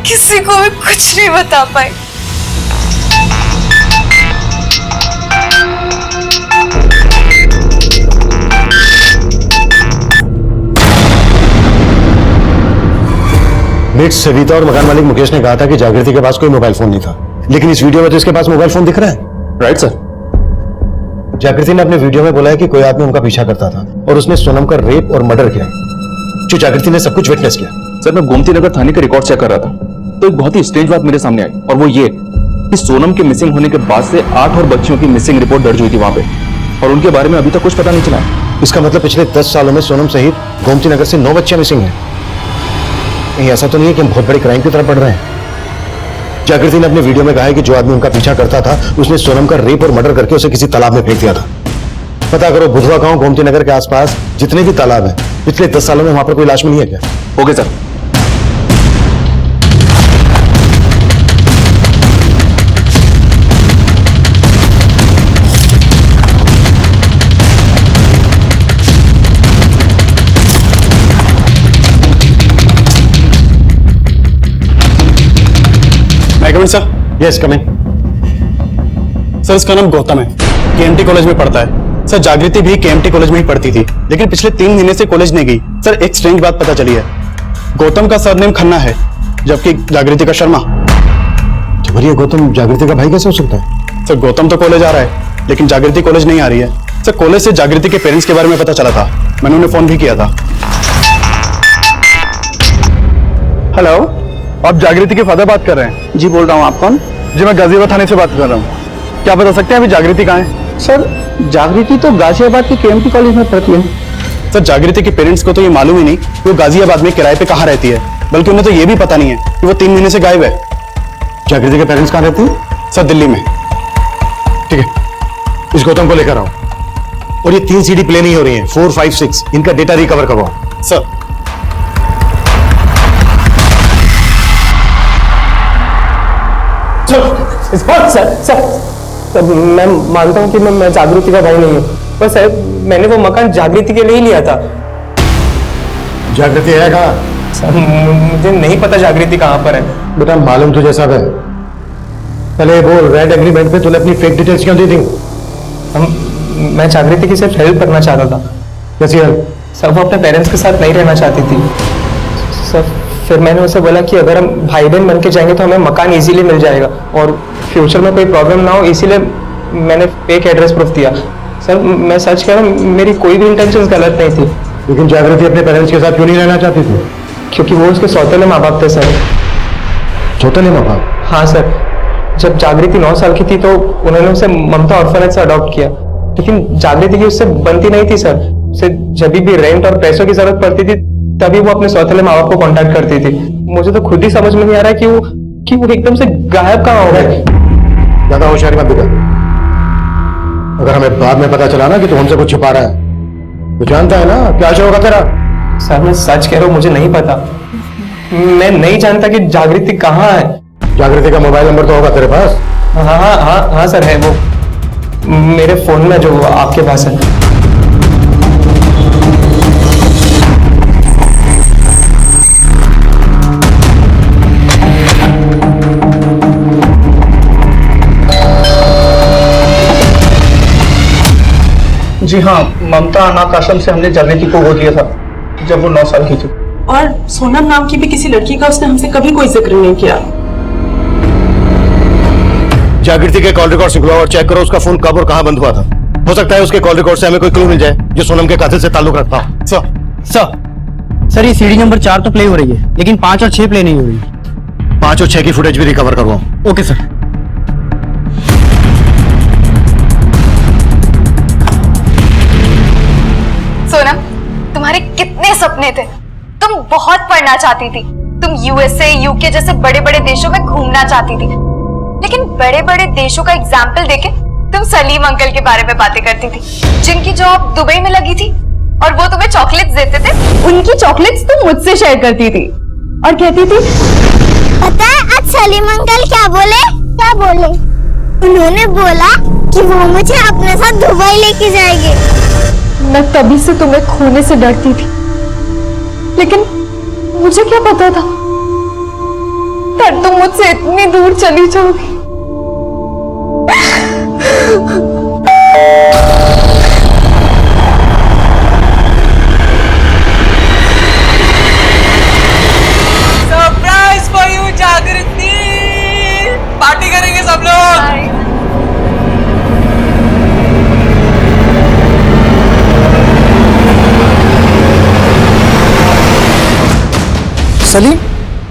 [SPEAKER 6] किसी को भी कुछ नहीं बता पाई।
[SPEAKER 15] मिट सविता और मकान मालिक मुकेश ने कहा था कि जागृति के पास कोई मोबाइल फोन नहीं था, लेकिन इस वीडियो में तो इसके पास मोबाइल फोन दिख रहा है।
[SPEAKER 12] Right sir.
[SPEAKER 15] जागृति ने अपने वीडियो में बोला है कि कोई आदमी उनका पीछा करता था और उसने सोनम का रेप और मर्डर किया, जो जागृति ने सब कुछ विटनेस किया।
[SPEAKER 17] सर, मैं गोमती नगर थाने के रिकॉर्ड चेक कर रहा था तो एक बहुत ही स्ट्रेंज बात मेरे सामने आई, और वो ये कि सोनम के मिसिंग होने के बाद से 8 और बच्चियों की मिसिंग रिपोर्ट दर्ज हुई थी वहां पे, और उनके बारे में अभी तक कुछ पता नहीं चला है।
[SPEAKER 15] इसका मतलब पिछले 10 सालों में सोनम सहित गोमती नगर से 9 बच्चियां मिसिंग हैं। कहीं ऐसा तो नहीं है कि हम बहुत बड़े क्राइम की तरफ बढ़ रहे हैं? जागृति ने अपने वीडियो में कहा है कि जो आदमी उनका पीछा करता था उसने सोनम का रेप और मर्डर करके उसे किसी तालाब में फेंक दिया था। पता करो बुधवा गांव गोमती नगर के आसपास जितने भी तालाब हैं, पिछले 10 सालों में वहां पर कोई लाश मिली है क्या?
[SPEAKER 17] Okay sir.
[SPEAKER 12] Sir
[SPEAKER 15] yes coming.
[SPEAKER 12] Sir, इसका नाम गौतम है, केएमटी कॉलेज में पढ़ता है। सर, जागृति भी केएमटी कॉलेज में ही पढ़ती थी, लेकिन पिछले 3 महीने से कॉलेज नहीं गई। सर, एक स्ट्रेंज बात पता चली है, गौतम का सरनेम खन्ना है जबकि जागृति का शर्मा।
[SPEAKER 15] ये गौतम जागृति का भाई कैसे हो सकता है?
[SPEAKER 12] सर, गौतम तो कॉलेज आ रहा है लेकिन जागृति कॉलेज नहीं आ रही है। सर, कॉलेज से जागृति के पेरेंट्स के बारे में पता चला था, मैंने उन्हें फोन भी किया था।
[SPEAKER 7] हेलो, आप जागृति के फादर बात कर रहे हैं?
[SPEAKER 5] जी बोल रहा हूँ। आप कौन?
[SPEAKER 7] जी, मैं गाजियाबाद थाने से बात कर रहा हूँ। क्या बता सकते हैं अभी जागृति कहाँ है?
[SPEAKER 5] सर, जागृति तो गाजियाबाद के केएमटी कॉलेज में पढ़ती है।
[SPEAKER 12] सर, जागृति के पेरेंट्स को तो ये मालूम ही नहीं कि वो गाजियाबाद में किराए पे कहाँ रहती है, बल्कि उन्हें तो ये भी पता नहीं है कि वो 3 महीने से गायब है।
[SPEAKER 15] जागृति के पेरेंट्स कहाँ रहते हैं?
[SPEAKER 12] सर, दिल्ली में।
[SPEAKER 15] ठीक है, इस गौतम को लेकर आओ और ये 3 सीडी प्ले नहीं हो रही है, 4, 5, 6 इनका डेटा रिकवर करवाओ।
[SPEAKER 12] सर,
[SPEAKER 5] सर, मैं मानता हूँ कि मैं जागृति का भाई नहीं हूँ, पर सर मैंने वो मकान जागृति के लिए ही लिया था।
[SPEAKER 15] जागृति है कहाँ?
[SPEAKER 5] सर, मुझे नहीं पता जागृति कहाँ पर है।
[SPEAKER 15] बेटा, मालूम तुझे सब है, पहले बोल, रेंट एग्रीमेंट पे तूने अपनी फेक डिटेल्स क्यों दी थी?
[SPEAKER 5] मैं जागृति की सिर्फ हेल्प करना चाहता था।
[SPEAKER 15] कैसी हेल्प?
[SPEAKER 5] सर, वो अपने पेरेंट्स के साथ नहीं रहना चाहती थी। सर, फिर मैंने उसे बोला कि अगर हम भाई बहन बन के जाएंगे तो हमें मकान इजीली मिल जाएगा और फ्यूचर में कोई प्रॉब्लम ना हो, इसीलिए मैंने फेक एड्रेस प्रूफ दिया। सर, मैं सच कह रहा हूँ, मेरी कोई भी इंटेंशन गलत नहीं थी।
[SPEAKER 15] लेकिन जागृति अपने पेरेंट्स के साथ क्यों नहीं रहना चाहती थी?
[SPEAKER 5] क्योंकि वो उसके सौतेले माँ बाप थे सर।
[SPEAKER 15] सौतेले माँ बाप?
[SPEAKER 5] हाँ सर, जब जागृति 9 साल की थी तो उन्होंने उसे ममता ऑर्फनेज से अडॉप्ट किया, लेकिन जागृति की उससे बनती नहीं थी सर। उसे जब भी रेंट और पैसों की जरूरत पड़ती थी तभी वो अपने सौतेले माँ बाप को कांटेक्ट करती थी। मुझे तो खुद ही समझ में नहीं आ रहा है कि वो एकदम से गायब कहाँ हो गए।
[SPEAKER 15] ज्यादा होशियारी मत दिखा, अगर हमें बाद में पता चला ना कि तू हमसे कुछ छुपा रहा है तो जानता है ना क्या होगा तेरा।
[SPEAKER 5] सर, मैं सच कह रहा हूँ, मुझे नहीं पता, मैं नहीं जानता कि जागृति कहाँ है।
[SPEAKER 15] जागृति का मोबाइल नंबर तो होगा तेरे पास?
[SPEAKER 5] हाँ सर, है वो मेरे फोन में जो आपके पास है।
[SPEAKER 20] जी हाँ, ममता अनाथ आश्रम से हमने जागृति को गोद लिया था जब वो 9 साल की थी।
[SPEAKER 18] और सोनम नाम की भी किसी लड़की का उसने हमसे कभी कोई जिक्र नहीं किया।
[SPEAKER 15] जागृति के कॉल रिकॉर्ड निकलवाओ और चेक करो उसका फोन कब और कहाँ बंद हुआ था। हो सकता है उसके कॉल रिकॉर्ड से हमें कोई क्लू मिल जाए जो सोनम के कातिल से ताल्लुक रखता हो।
[SPEAKER 9] सर, ये सीडी नंबर 4 तो प्ले हो रही है लेकिन 5 और 6 प्ले नहीं हो रही।
[SPEAKER 15] 5 और 6 की फुटेज भी रिकवर करवाओ।
[SPEAKER 9] Okay sir.
[SPEAKER 6] सोनम, तुम्हारे कितने सपने थे, तुम बहुत पढ़ना चाहती थी, तुम यूएसए यूके जैसे बड़े बड़े देशों में घूमना चाहती थी, लेकिन बड़े बड़े देशों का एग्जाम्पल देके तुम सलीम अंकल के बारे में बातें करती थी, जिनकी जॉब दुबई में लगी थी और वो तुम्हें चॉकलेट्स देते थे। उनकी चॉकलेट्स तुम मुझसे शेयर करती थी और कहती थी,
[SPEAKER 16] पता है आज सलीम अंकल क्या बोले? क्या बोले? उन्होंने बोला कि वो मुझे अपने साथ दुबई लेके जाएंगे।
[SPEAKER 6] मैं तभी से तुम्हें खोने से डरती थी, लेकिन मुझे क्या पता था फिर तुम मुझसे इतनी दूर चली जाओगी।
[SPEAKER 21] सरप्राइज फॉर यू जागृति, पार्टी करेंगे सब लोग।
[SPEAKER 19] सलीम?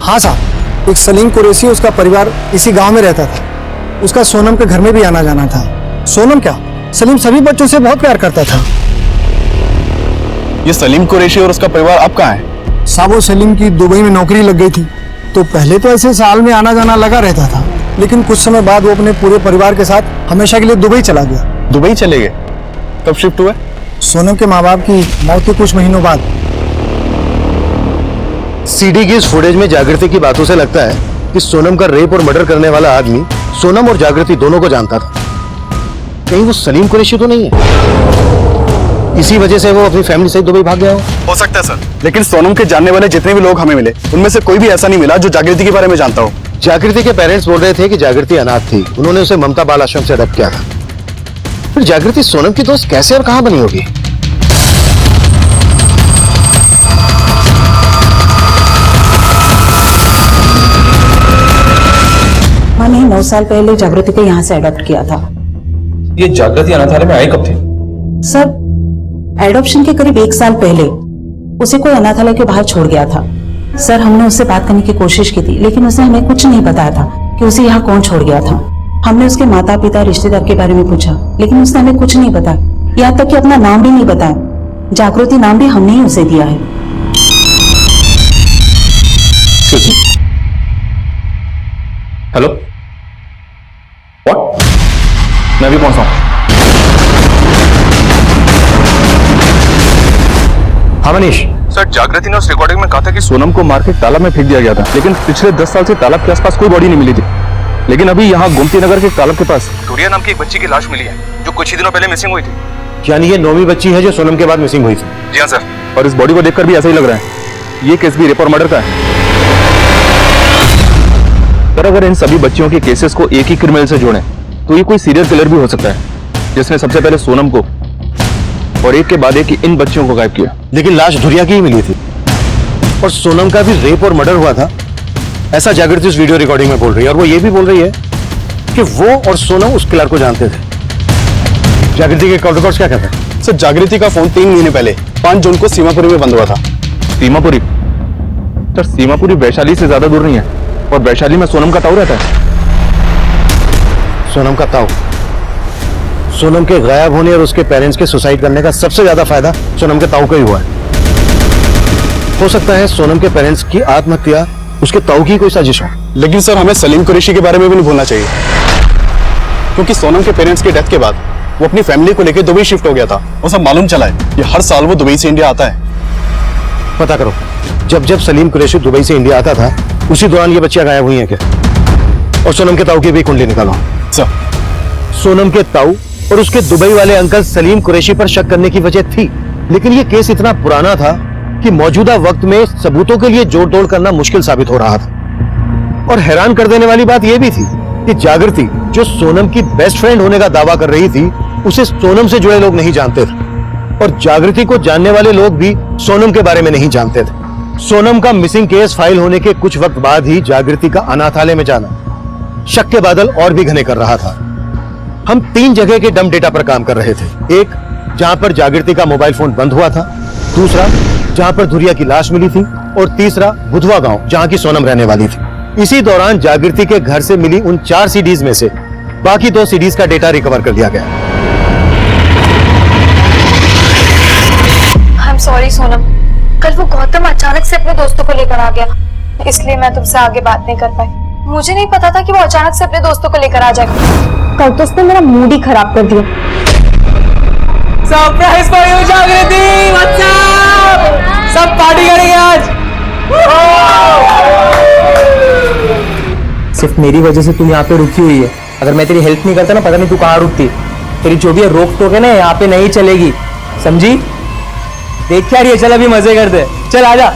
[SPEAKER 19] हाँ साहब, एक सलीम कुरैशी, उसका परिवार इसी गांव में रहता था। उसका सोनम के घर में भी आना जाना था। सोनम क्या, सलीम सभी बच्चों से बहुत प्यार करता था।
[SPEAKER 12] ये सलीम कुरैशी और उसका परिवार अब कहाँ है?
[SPEAKER 19] साहब वो सलीम की दुबई में नौकरी लग गई थी, तो पहले तो ऐसे साल में आना जाना लगा रहता था, लेकिन कुछ समय बाद वो अपने पूरे परिवार के साथ हमेशा के लिए दुबई चला गया।
[SPEAKER 12] दुबई चले गए? कब शिफ्ट हुए?
[SPEAKER 19] सोनम के माँ बाप की मौत के कुछ महीनों बाद।
[SPEAKER 15] सीडी की इस फुटेज में जागृति की बातों से लगता है कि सोनम का रेप और मर्डर करने वाला आदमी सोनम और जागृति दोनों को जानता था। कहीं वो सलीम कुरैशी तो नहीं है? इसी वजह से वो अपनी फैमिली से दुबई भाग गया हो
[SPEAKER 12] सकता है सर, लेकिन सोनम के जानने वाले जितने भी लोग हमें मिले उनमें से कोई भी ऐसा नहीं मिला जो जागृति के बारे में जानता हो।
[SPEAKER 15] जागृति के पेरेंट्स बोल रहे थे कि जागृति अनाथ थी, उन्होंने उसे ममता बाल आश्रम से अडॉप्ट किया था। फिर जागृति सोनम की दोस्त कैसे और कहां बनी होगी?
[SPEAKER 22] मैंने 9 साल पहले जागृति को यहाँ से अडॉप्ट किया था।
[SPEAKER 17] ये जागृति अनाथालय में आई कब थी?
[SPEAKER 22] सर एडॉप्शन के करीब 1 साल पहले उसे कोई अनाथालय के बाहर छोड़ गया था। सर हमने उससे बात करने की कोशिश की थी, लेकिन उसने हमें कुछ नहीं बताया था कि उसे यहाँ कौन छोड़ गया था। हमने उसके माता पिता रिश्तेदार के बारे में पूछा, लेकिन उसने हमें कुछ नहीं बताया, यहाँ तक कि अपना नाम भी नहीं बताया। जागृति नाम भी हमने ही उसे दिया है।
[SPEAKER 17] Hello, what? मैं अभी पहुंचा हूं।
[SPEAKER 15] हाँ मनीष।
[SPEAKER 17] सर जागृति ने उस रिकॉर्डिंग में कहा था कि सोनम को मार के तालाब में फेंक दिया गया था, लेकिन पिछले 10 साल से तालाब के आसपास कोई बॉडी नहीं मिली थी। लेकिन अभी यहाँ गोमती नगर के तालाब के पास टूरिया नाम की एक बच्ची की लाश मिली है, जो कुछ ही दिनों पहले मिसिंग हुई थी।
[SPEAKER 15] यानी ये 9वीं बच्ची है जो सोनम के बाद मिसिंग हुई थी?
[SPEAKER 17] जी हाँ सर, और इस बॉडी को देखकर भी ऐसा ही लग रहा है ये केस भी रेप और मर्डर का है। पर अगर इन सभी बच्चियों के केसेस को एक ही क्रिमिनल से जोड़ें तो ये कोई सीरियल किलर भी हो सकता है, जिसने सबसे पहले सोनम को और एक के बाद एक इन बच्चियों को गायब किया।
[SPEAKER 15] लेकिन लाश धुरिया की ही मिली थी और सोनम का भी रेप और मर्डर हुआ था, ऐसा जागृति उस वीडियो रिकॉर्डिंग में बोल रही है। और वो ये भी बोल रही है कि वो और सोनम उस किलर को जानते थे। जागृति के कॉल रिकॉर्ड्स क्या कहते हैं?
[SPEAKER 12] सर जागृति का फोन 3 महीने पहले 5 जून को सीमापुरी में बंद हुआ था।
[SPEAKER 17] सीमापुरी? सर सीमापुरी वैशाली से ज्यादा दूर नहीं है, और वैशाली में सोनम का ताऊ रहता है।
[SPEAKER 15] सोनम का ताऊ? सोनम के गायब होने और उसके पेरेंट्स के सुसाइड करने का सबसे ज्यादा फायदा सोनम के ताऊ को ही हुआ है। हो सकता है सोनम के पेरेंट्स की आत्महत्या उसके ताऊ की कोई साजिश हो।
[SPEAKER 12] लेकिन सर हमें सलीम कुरैशी के बारे में भी नहीं भूलना चाहिए, क्योंकि सोनम के पेरेंट्स के डेथ के बाद वो अपनी फैमिली को लेकर दुबई शिफ्ट हो गया था। और सब मालूम चला है कि हर साल वो दुबई से इंडिया आता है।
[SPEAKER 15] पता करो, जब जब सलीम कुरैशी दुबई से इंडिया आता था उसी दौरान ये बच्चियां गायब हुई हैं क्या? और सोनम के ताऊ की भी कुंडली निकालो।
[SPEAKER 12] सर
[SPEAKER 15] सोनम के ताऊ और उसके दुबई वाले अंकल सलीम कुरैशी पर शक करने की वजह थी, लेकिन ये केस इतना पुराना था कि मौजूदा वक्त में सबूतों के लिए जोड़ तोड़ करना मुश्किल साबित हो रहा था। और हैरान कर देने वाली बात यह भी थी कि जागृति जो सोनम की बेस्ट फ्रेंड होने का दावा कर रही थी, उसे सोनम से जुड़े लोग नहीं जानते थे, और जागृति को जानने वाले लोग भी सोनम के बारे में नहीं जानते थे। सोनम का मिसिंग केस फाइल होने के कुछ वक्त बाद ही जागृति का अनाथालय में जाना शक के बादल और भी घने कर रहा था। हम 3 जगह के डम डेटा पर काम कर रहे थे। एक, जहां पर जागृति का मोबाइल फोन बंद हुआ था, दूसरा जहां पर धुरिया की लाश मिली थी, और तीसरा बुधवा गांव जहां की सोनम रहने वाली थी। इसी दौरान जागृति के घर से मिली उन 4 सीडीज में से बाकी 2 सीडीज का डेटा रिकवर कर लिया गया।
[SPEAKER 6] आई एम सॉरी सोनम, कल वो गौतम अचानक से अपने दोस्तों को लेकर आ गया, इसलिए मैं तुमसे आगे बात नहीं कर पाई। मुझे नहीं पता था कि वो अचानक से अपने दोस्तों को लेकर आ जाएगा। कल तो उसने मेरा मूड ही खराब कर दिया।
[SPEAKER 21] सरप्राइज फॉर यू जागृति, व्हाट्स अप? सब पार्टी करेंगे आज।
[SPEAKER 5] सिर्फ मेरी वजह से तुम यहाँ पे रुकी हुई है। अगर मैं तेरी हेल्प नहीं करता ना, पता नहीं तू कहाँ रुकती। तेरी जो भी रोक टोक है ना यहाँ पे नहीं चलेगी, समझी? देख क्या रही है? चल अभी मजे करते, चल आजा।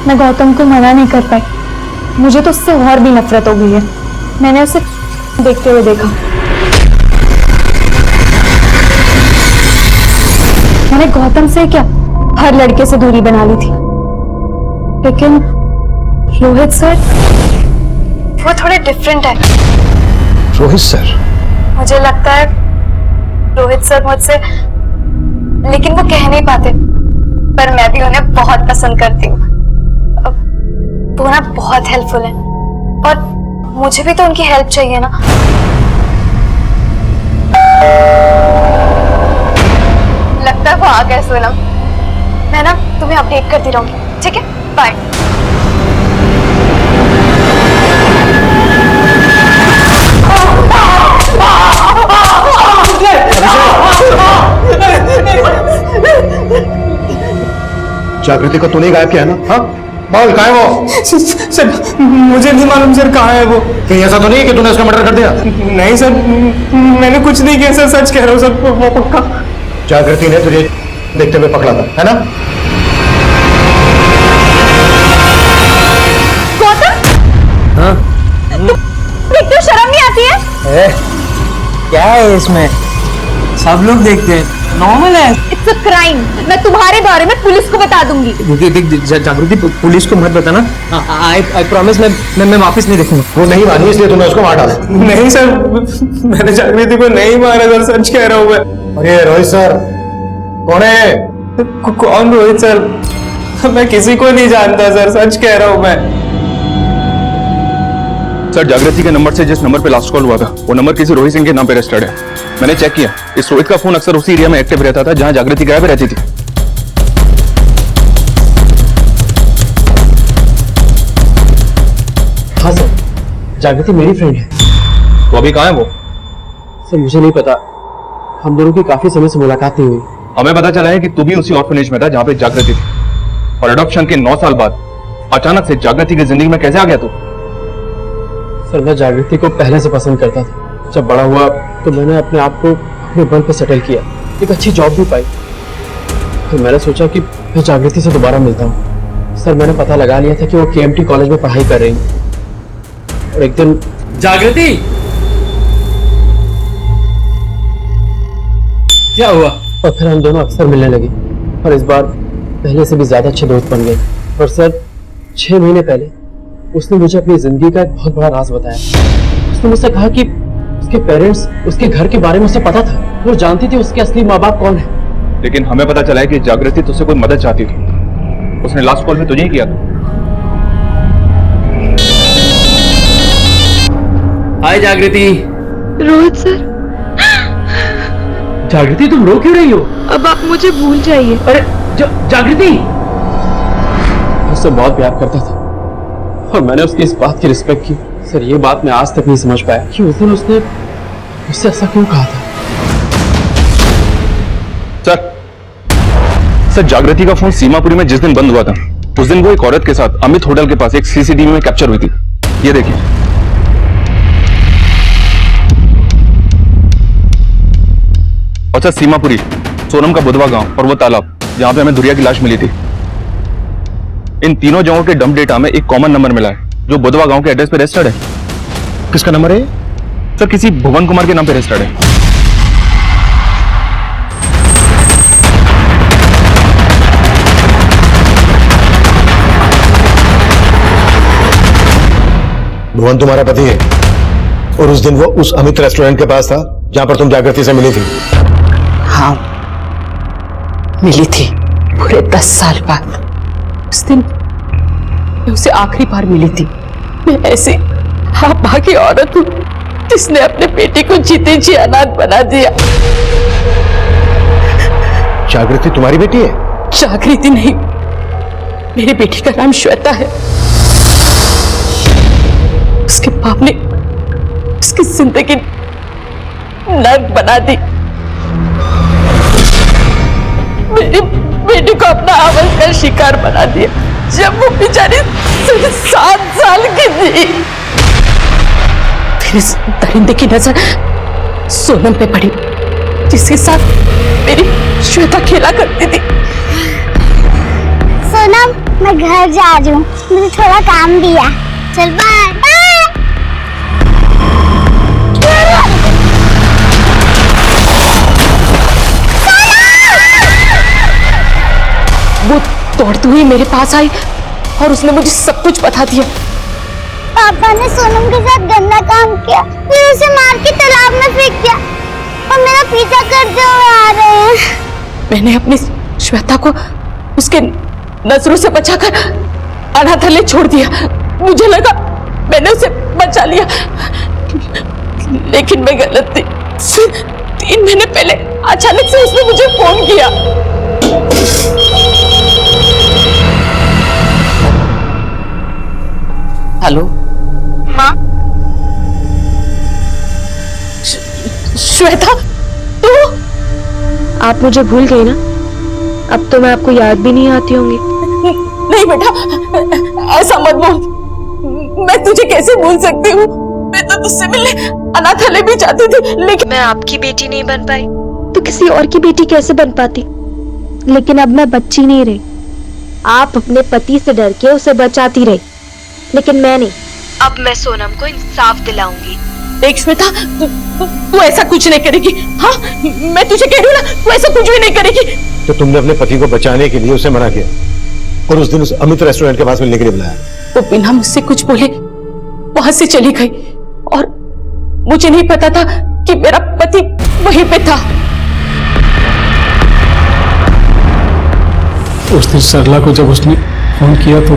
[SPEAKER 6] मैं गौतम को मना नहीं कर पाई। मुझे तो उससे और भी नफरत हो गई है। मैंने उसे देखते हुए देखा। मैंने गौतम से क्या हर लड़के से दूरी बना ली थी, लेकिन रोहित सर वो थोड़े डिफरेंट है।
[SPEAKER 15] रोहित सर?
[SPEAKER 6] मुझे लगता है रोहित सर मुझसे, लेकिन वो कह नहीं पाते, पर मैं भी उन्हें बहुत पसंद करती हूँ। वो ना बहुत हेल्पफुल है और मुझे भी तो उनकी हेल्प चाहिए ना। लगता है वो आ गए सोनम। मैं ना तुम्हें अपडेट करती रहूंगी, ठीक है? बाय।
[SPEAKER 15] जागृति को तूने गायब किया ना? हाँ बोल, कहाँ है वो?
[SPEAKER 5] सर मुझे नहीं मालूम सर कहाँ है वो।
[SPEAKER 15] कहीं ऐसा तो नहीं है कि तूने उसका मर्डर कर दिया?
[SPEAKER 5] नहीं सर, मैंने कुछ नहीं किया सर, सच कह रहा हूँ सर, वो पक्का।
[SPEAKER 15] जागृति ने तुझे देखते हुए पकड़ा था, है ना?
[SPEAKER 6] गौतम,
[SPEAKER 9] हाँ?
[SPEAKER 6] देखते हो शर्म नहीं आती है?
[SPEAKER 9] क्या है इसमें? सब लोग देखते हैं, नॉर्मल है।
[SPEAKER 6] It's a crime. मैं तुम्हारे बारे में पुलिस को बता दूंगी।
[SPEAKER 5] देख जागृति, पुलिस को मत बताना। आई प्रॉमिस, मैं वापस नहीं देखूंगा।
[SPEAKER 15] वो नहीं मानी इसलिए तूने उसको मार डाला?
[SPEAKER 5] नहीं सर, मैंने जागृति को नहीं मारा सर, सच कह रहा हूँ मैं।
[SPEAKER 15] अरे रोहित सर कौन है?
[SPEAKER 5] कौन रोहित सर? मैं किसी को नहीं जानता सर, सच कह रहा हूँ मैं।
[SPEAKER 17] सर जागृति के नंबर से जिस नंबर पे लास्ट कॉल हुआ था वो नंबर किसी रोहित सिंह के नाम पे रजिस्टर्ड है। मैंने चेक किया, इस रोहित का फोन अक्सर उसी एरिया में एक्टिव रहता था जहां जागृति गायब रहती थी।
[SPEAKER 5] हाँ सर, जागृति मेरी फ्रेंड है।
[SPEAKER 17] तो अभी कहाँ है वो?
[SPEAKER 5] सर मुझे नहीं पता, हम दोनों की काफी समय से मुलाकात नहीं हुई।
[SPEAKER 17] हमें पता चला है कि तू भी उसी ऑर्फनेज में था जहां पे जागृति थी, और अडॉप्शन के 9 साल बाद अचानक से जागृति की जिंदगी में कैसे आ गया तू?
[SPEAKER 5] सर मैं जागृति को पहले से पसंद करता था। जब बड़ा हुआ तो मैंने अपने आप को अपने बल पर सेटल किया, एक अच्छी जॉब भी पाई। फिर मैंने सोचा कि मैं जागृति से दोबारा मिलता हूँ। सर मैंने पता लगा लिया था कि वो KMT कॉलेज में पढ़ाई कर रही है, और एक दिन
[SPEAKER 21] जागृति क्या हुआ?
[SPEAKER 5] और फिर हम दोनों अक्सर मिलने लगे, और इस बार पहले से भी ज्यादा अच्छे दोस्त बन गए। और सर 6 महीने पहले उसने मुझे अपनी जिंदगी का एक बहुत बड़ा राज बताया। उसने मुझसे कहा कि उसके पेरेंट्स उसके घर के बारे में उसे पता था, वो जानती थी उसके असली माँ बाप कौन है।
[SPEAKER 17] लेकिन हमें पता चला है कि जागृति तुझसे कोई मदद चाहती थी। उसने लास्ट कॉल में तुझे ही किया था।
[SPEAKER 21] हाय जागृति।
[SPEAKER 13] रोहित सर,
[SPEAKER 21] जागृति तुम रो क्यों रही हो?
[SPEAKER 13] अब आप मुझे भूल जाइए।
[SPEAKER 21] अरे जागृति,
[SPEAKER 5] उससे बहुत प्यार करता था और मैंने उसकी इस बात की रिस्पेक्ट की। सर ये बात मैं आज तक नहीं समझ पाया कि उस दिन उसने मुझसे ऐसा क्यों कहा था।
[SPEAKER 17] सर जागृति का फोन सीमापुरी में जिस दिन बंद हुआ था उस दिन वो एक औरत के साथ अमित होटल के पास एक CCTV में कैप्चर हुई थी। ये देखिए। और सर सीमापुरी, सोनम का बुधवा गांव और वो तालाब जहां पे हमें धुरिया की लाश मिली थी, इन तीनों जगहों के डंप डेटा में एक कॉमन नंबर मिला है जो बुधवा गांव के एड्रेस पे रजिस्टर्ड है।
[SPEAKER 15] किसका नंबर है?
[SPEAKER 17] सर किसी भुवन कुमार के नाम पे रजिस्टर्ड है।
[SPEAKER 15] भुवन तुम्हारा पति है और उस दिन वो उस अमित रेस्टोरेंट के पास था जहां पर तुम जागृति से मिली थी।
[SPEAKER 22] हाँ मिली थी, पूरे 10 साल बाद। उस दिन मैं उसे आखिरी बार मिली थी। मैं ऐसी भागी औरत हूँ जिसने अपने बेटे को जीते जी अनाथ बना दिया।
[SPEAKER 15] जागृति तुम्हारी बेटी है?
[SPEAKER 22] जागृति नहीं, मेरी बेटी का नाम श्वेता है। उसके बाप ने उसकी जिंदगी नर्क बना दी। मेरी बेटी को अपना आवाज का शिकार बना दिया जब वो बेचारी 7 साल की थी। फिर इस दरिंदे की नजर सोनम पे पड़ी जिसके साथ मेरी श्वेता खेला करती थी।
[SPEAKER 16] सोनम मैं घर जा रही हूँ, मुझे थोड़ा काम दिया। चल बाय बाय।
[SPEAKER 6] वो दौड़ती हुई मेरे पास आई और उसने मुझे सब कुछ बता दिया।
[SPEAKER 16] पापा ने सोनम के साथ गंदा काम किया, फिर उसे मार के तालाब में फेंक दिया और मेरा पीछा करते हुए आ रहे हैं।
[SPEAKER 6] मैंने अपनी श्वेता को उसके नजरों से बचाकर अनाथालय छोड़ दिया। मुझे लगा मैंने उसे बचा लिया, लेकिन मैं गलत थी। 3 महीने पहले अचानक से उसने मुझे फोन किया। हेलो
[SPEAKER 16] माँ।
[SPEAKER 6] श्वेता, तू?
[SPEAKER 13] आप मुझे भूल गई ना? अब तो मैं आपको याद भी नहीं आती होंगी।
[SPEAKER 6] नहीं बेटा, ऐसा मत बोल। मैं तुझे कैसे भूल सकती हूँ? मैं तो तुझसे मिलने अनाथालय भी जाती थी, लेकिन
[SPEAKER 13] मैं आपकी बेटी नहीं बन पाई तो किसी और की बेटी कैसे बन पाती? लेकिन अब मैं बच्ची नहीं रही। आप अपने पति से डर के उसे बचाती रही, लेकिन मैं नहीं। अब मैं सोनम को इंसाफ दिलाऊंगी।
[SPEAKER 6] देख श्वेता, तू ऐसा कुछ नहीं करेगी। हाँ, मैं तुझे कह रही हूँ ना, तू ऐसा कुछ भी नहीं करेगी।
[SPEAKER 15] तो तुमने अपने पति को बचाने के लिए उसे मना किया और उस दिन उस अमित रेस्टोरेंट के पास मिलने के लिए बुलाया।
[SPEAKER 6] वो बिना मुझसे कुछ बोले वहां से चली गई और मुझे नहीं पता था कि मेरा पति वहीं पे था।
[SPEAKER 4] उस दिन सरला को जब उसने फोन किया तो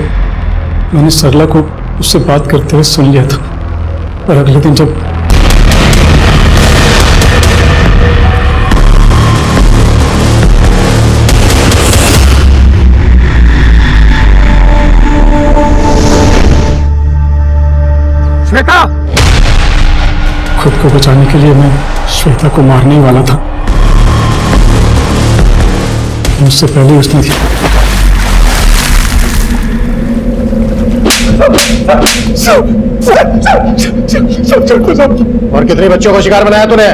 [SPEAKER 4] मैंने सरला को उससे बात करते हुए सुन लिया था, और अगले दिन जब
[SPEAKER 8] श्वेता,
[SPEAKER 4] खुद को बचाने के लिए मैं श्वेता को मारने ही वाला था, मुझसे पहले उसने
[SPEAKER 15] और कितने बच्चों को शिकार बनाया तूने?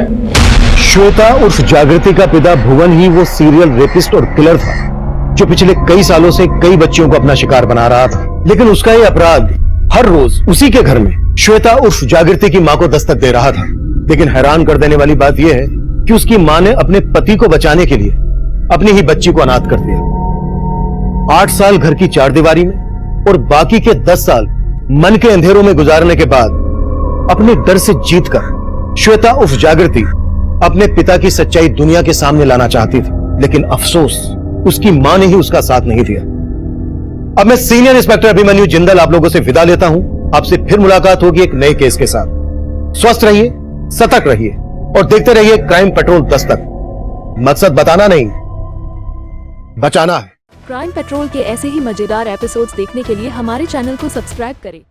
[SPEAKER 15] श्वेता उर्फ जागृति का पिता भुवन ही वो सीरियल रेपिस्ट और किलर था जो पिछले कई सालों से कई बच्चियों को अपना शिकार बना रहा था। लेकिन उसका ये अपराध हर रोज उसी के घर में श्वेता उर्फ जागृति की मां को दस्तक दे रहा था। लेकिन हैरान कर देने वाली बात यह है कि उसकी मां ने अपने पति को बचाने के लिए अपनी ही बच्ची को अनाथ कर दिया। 8 साल घर की चारदीवारी में और बाकी के 10 साल मन के अंधेरों में गुजारने के बाद अपने डर से जीतकर श्वेता उर्फ जागृति अपने पिता की सच्चाई दुनिया के सामने लाना चाहती थी। लेकिन अफसोस उसकी मां ने ही उसका साथ नहीं दिया। अब मैं सीनियर इंस्पेक्टर अभिमन्यु जिंदल आप लोगों से विदा लेता हूं। आपसे फिर मुलाकात होगी एक नए केस के साथ। स्वस्थ रहिए, सतर्क रहिए और देखते रहिए क्राइम पेट्रोल दस्तक। मकसद बताना नहीं, बचाना है।
[SPEAKER 2] क्राइम पेट्रोल के ऐसे ही मजेदार एपिसोड्स देखने के लिए हमारे चैनल को सब्सक्राइब करें।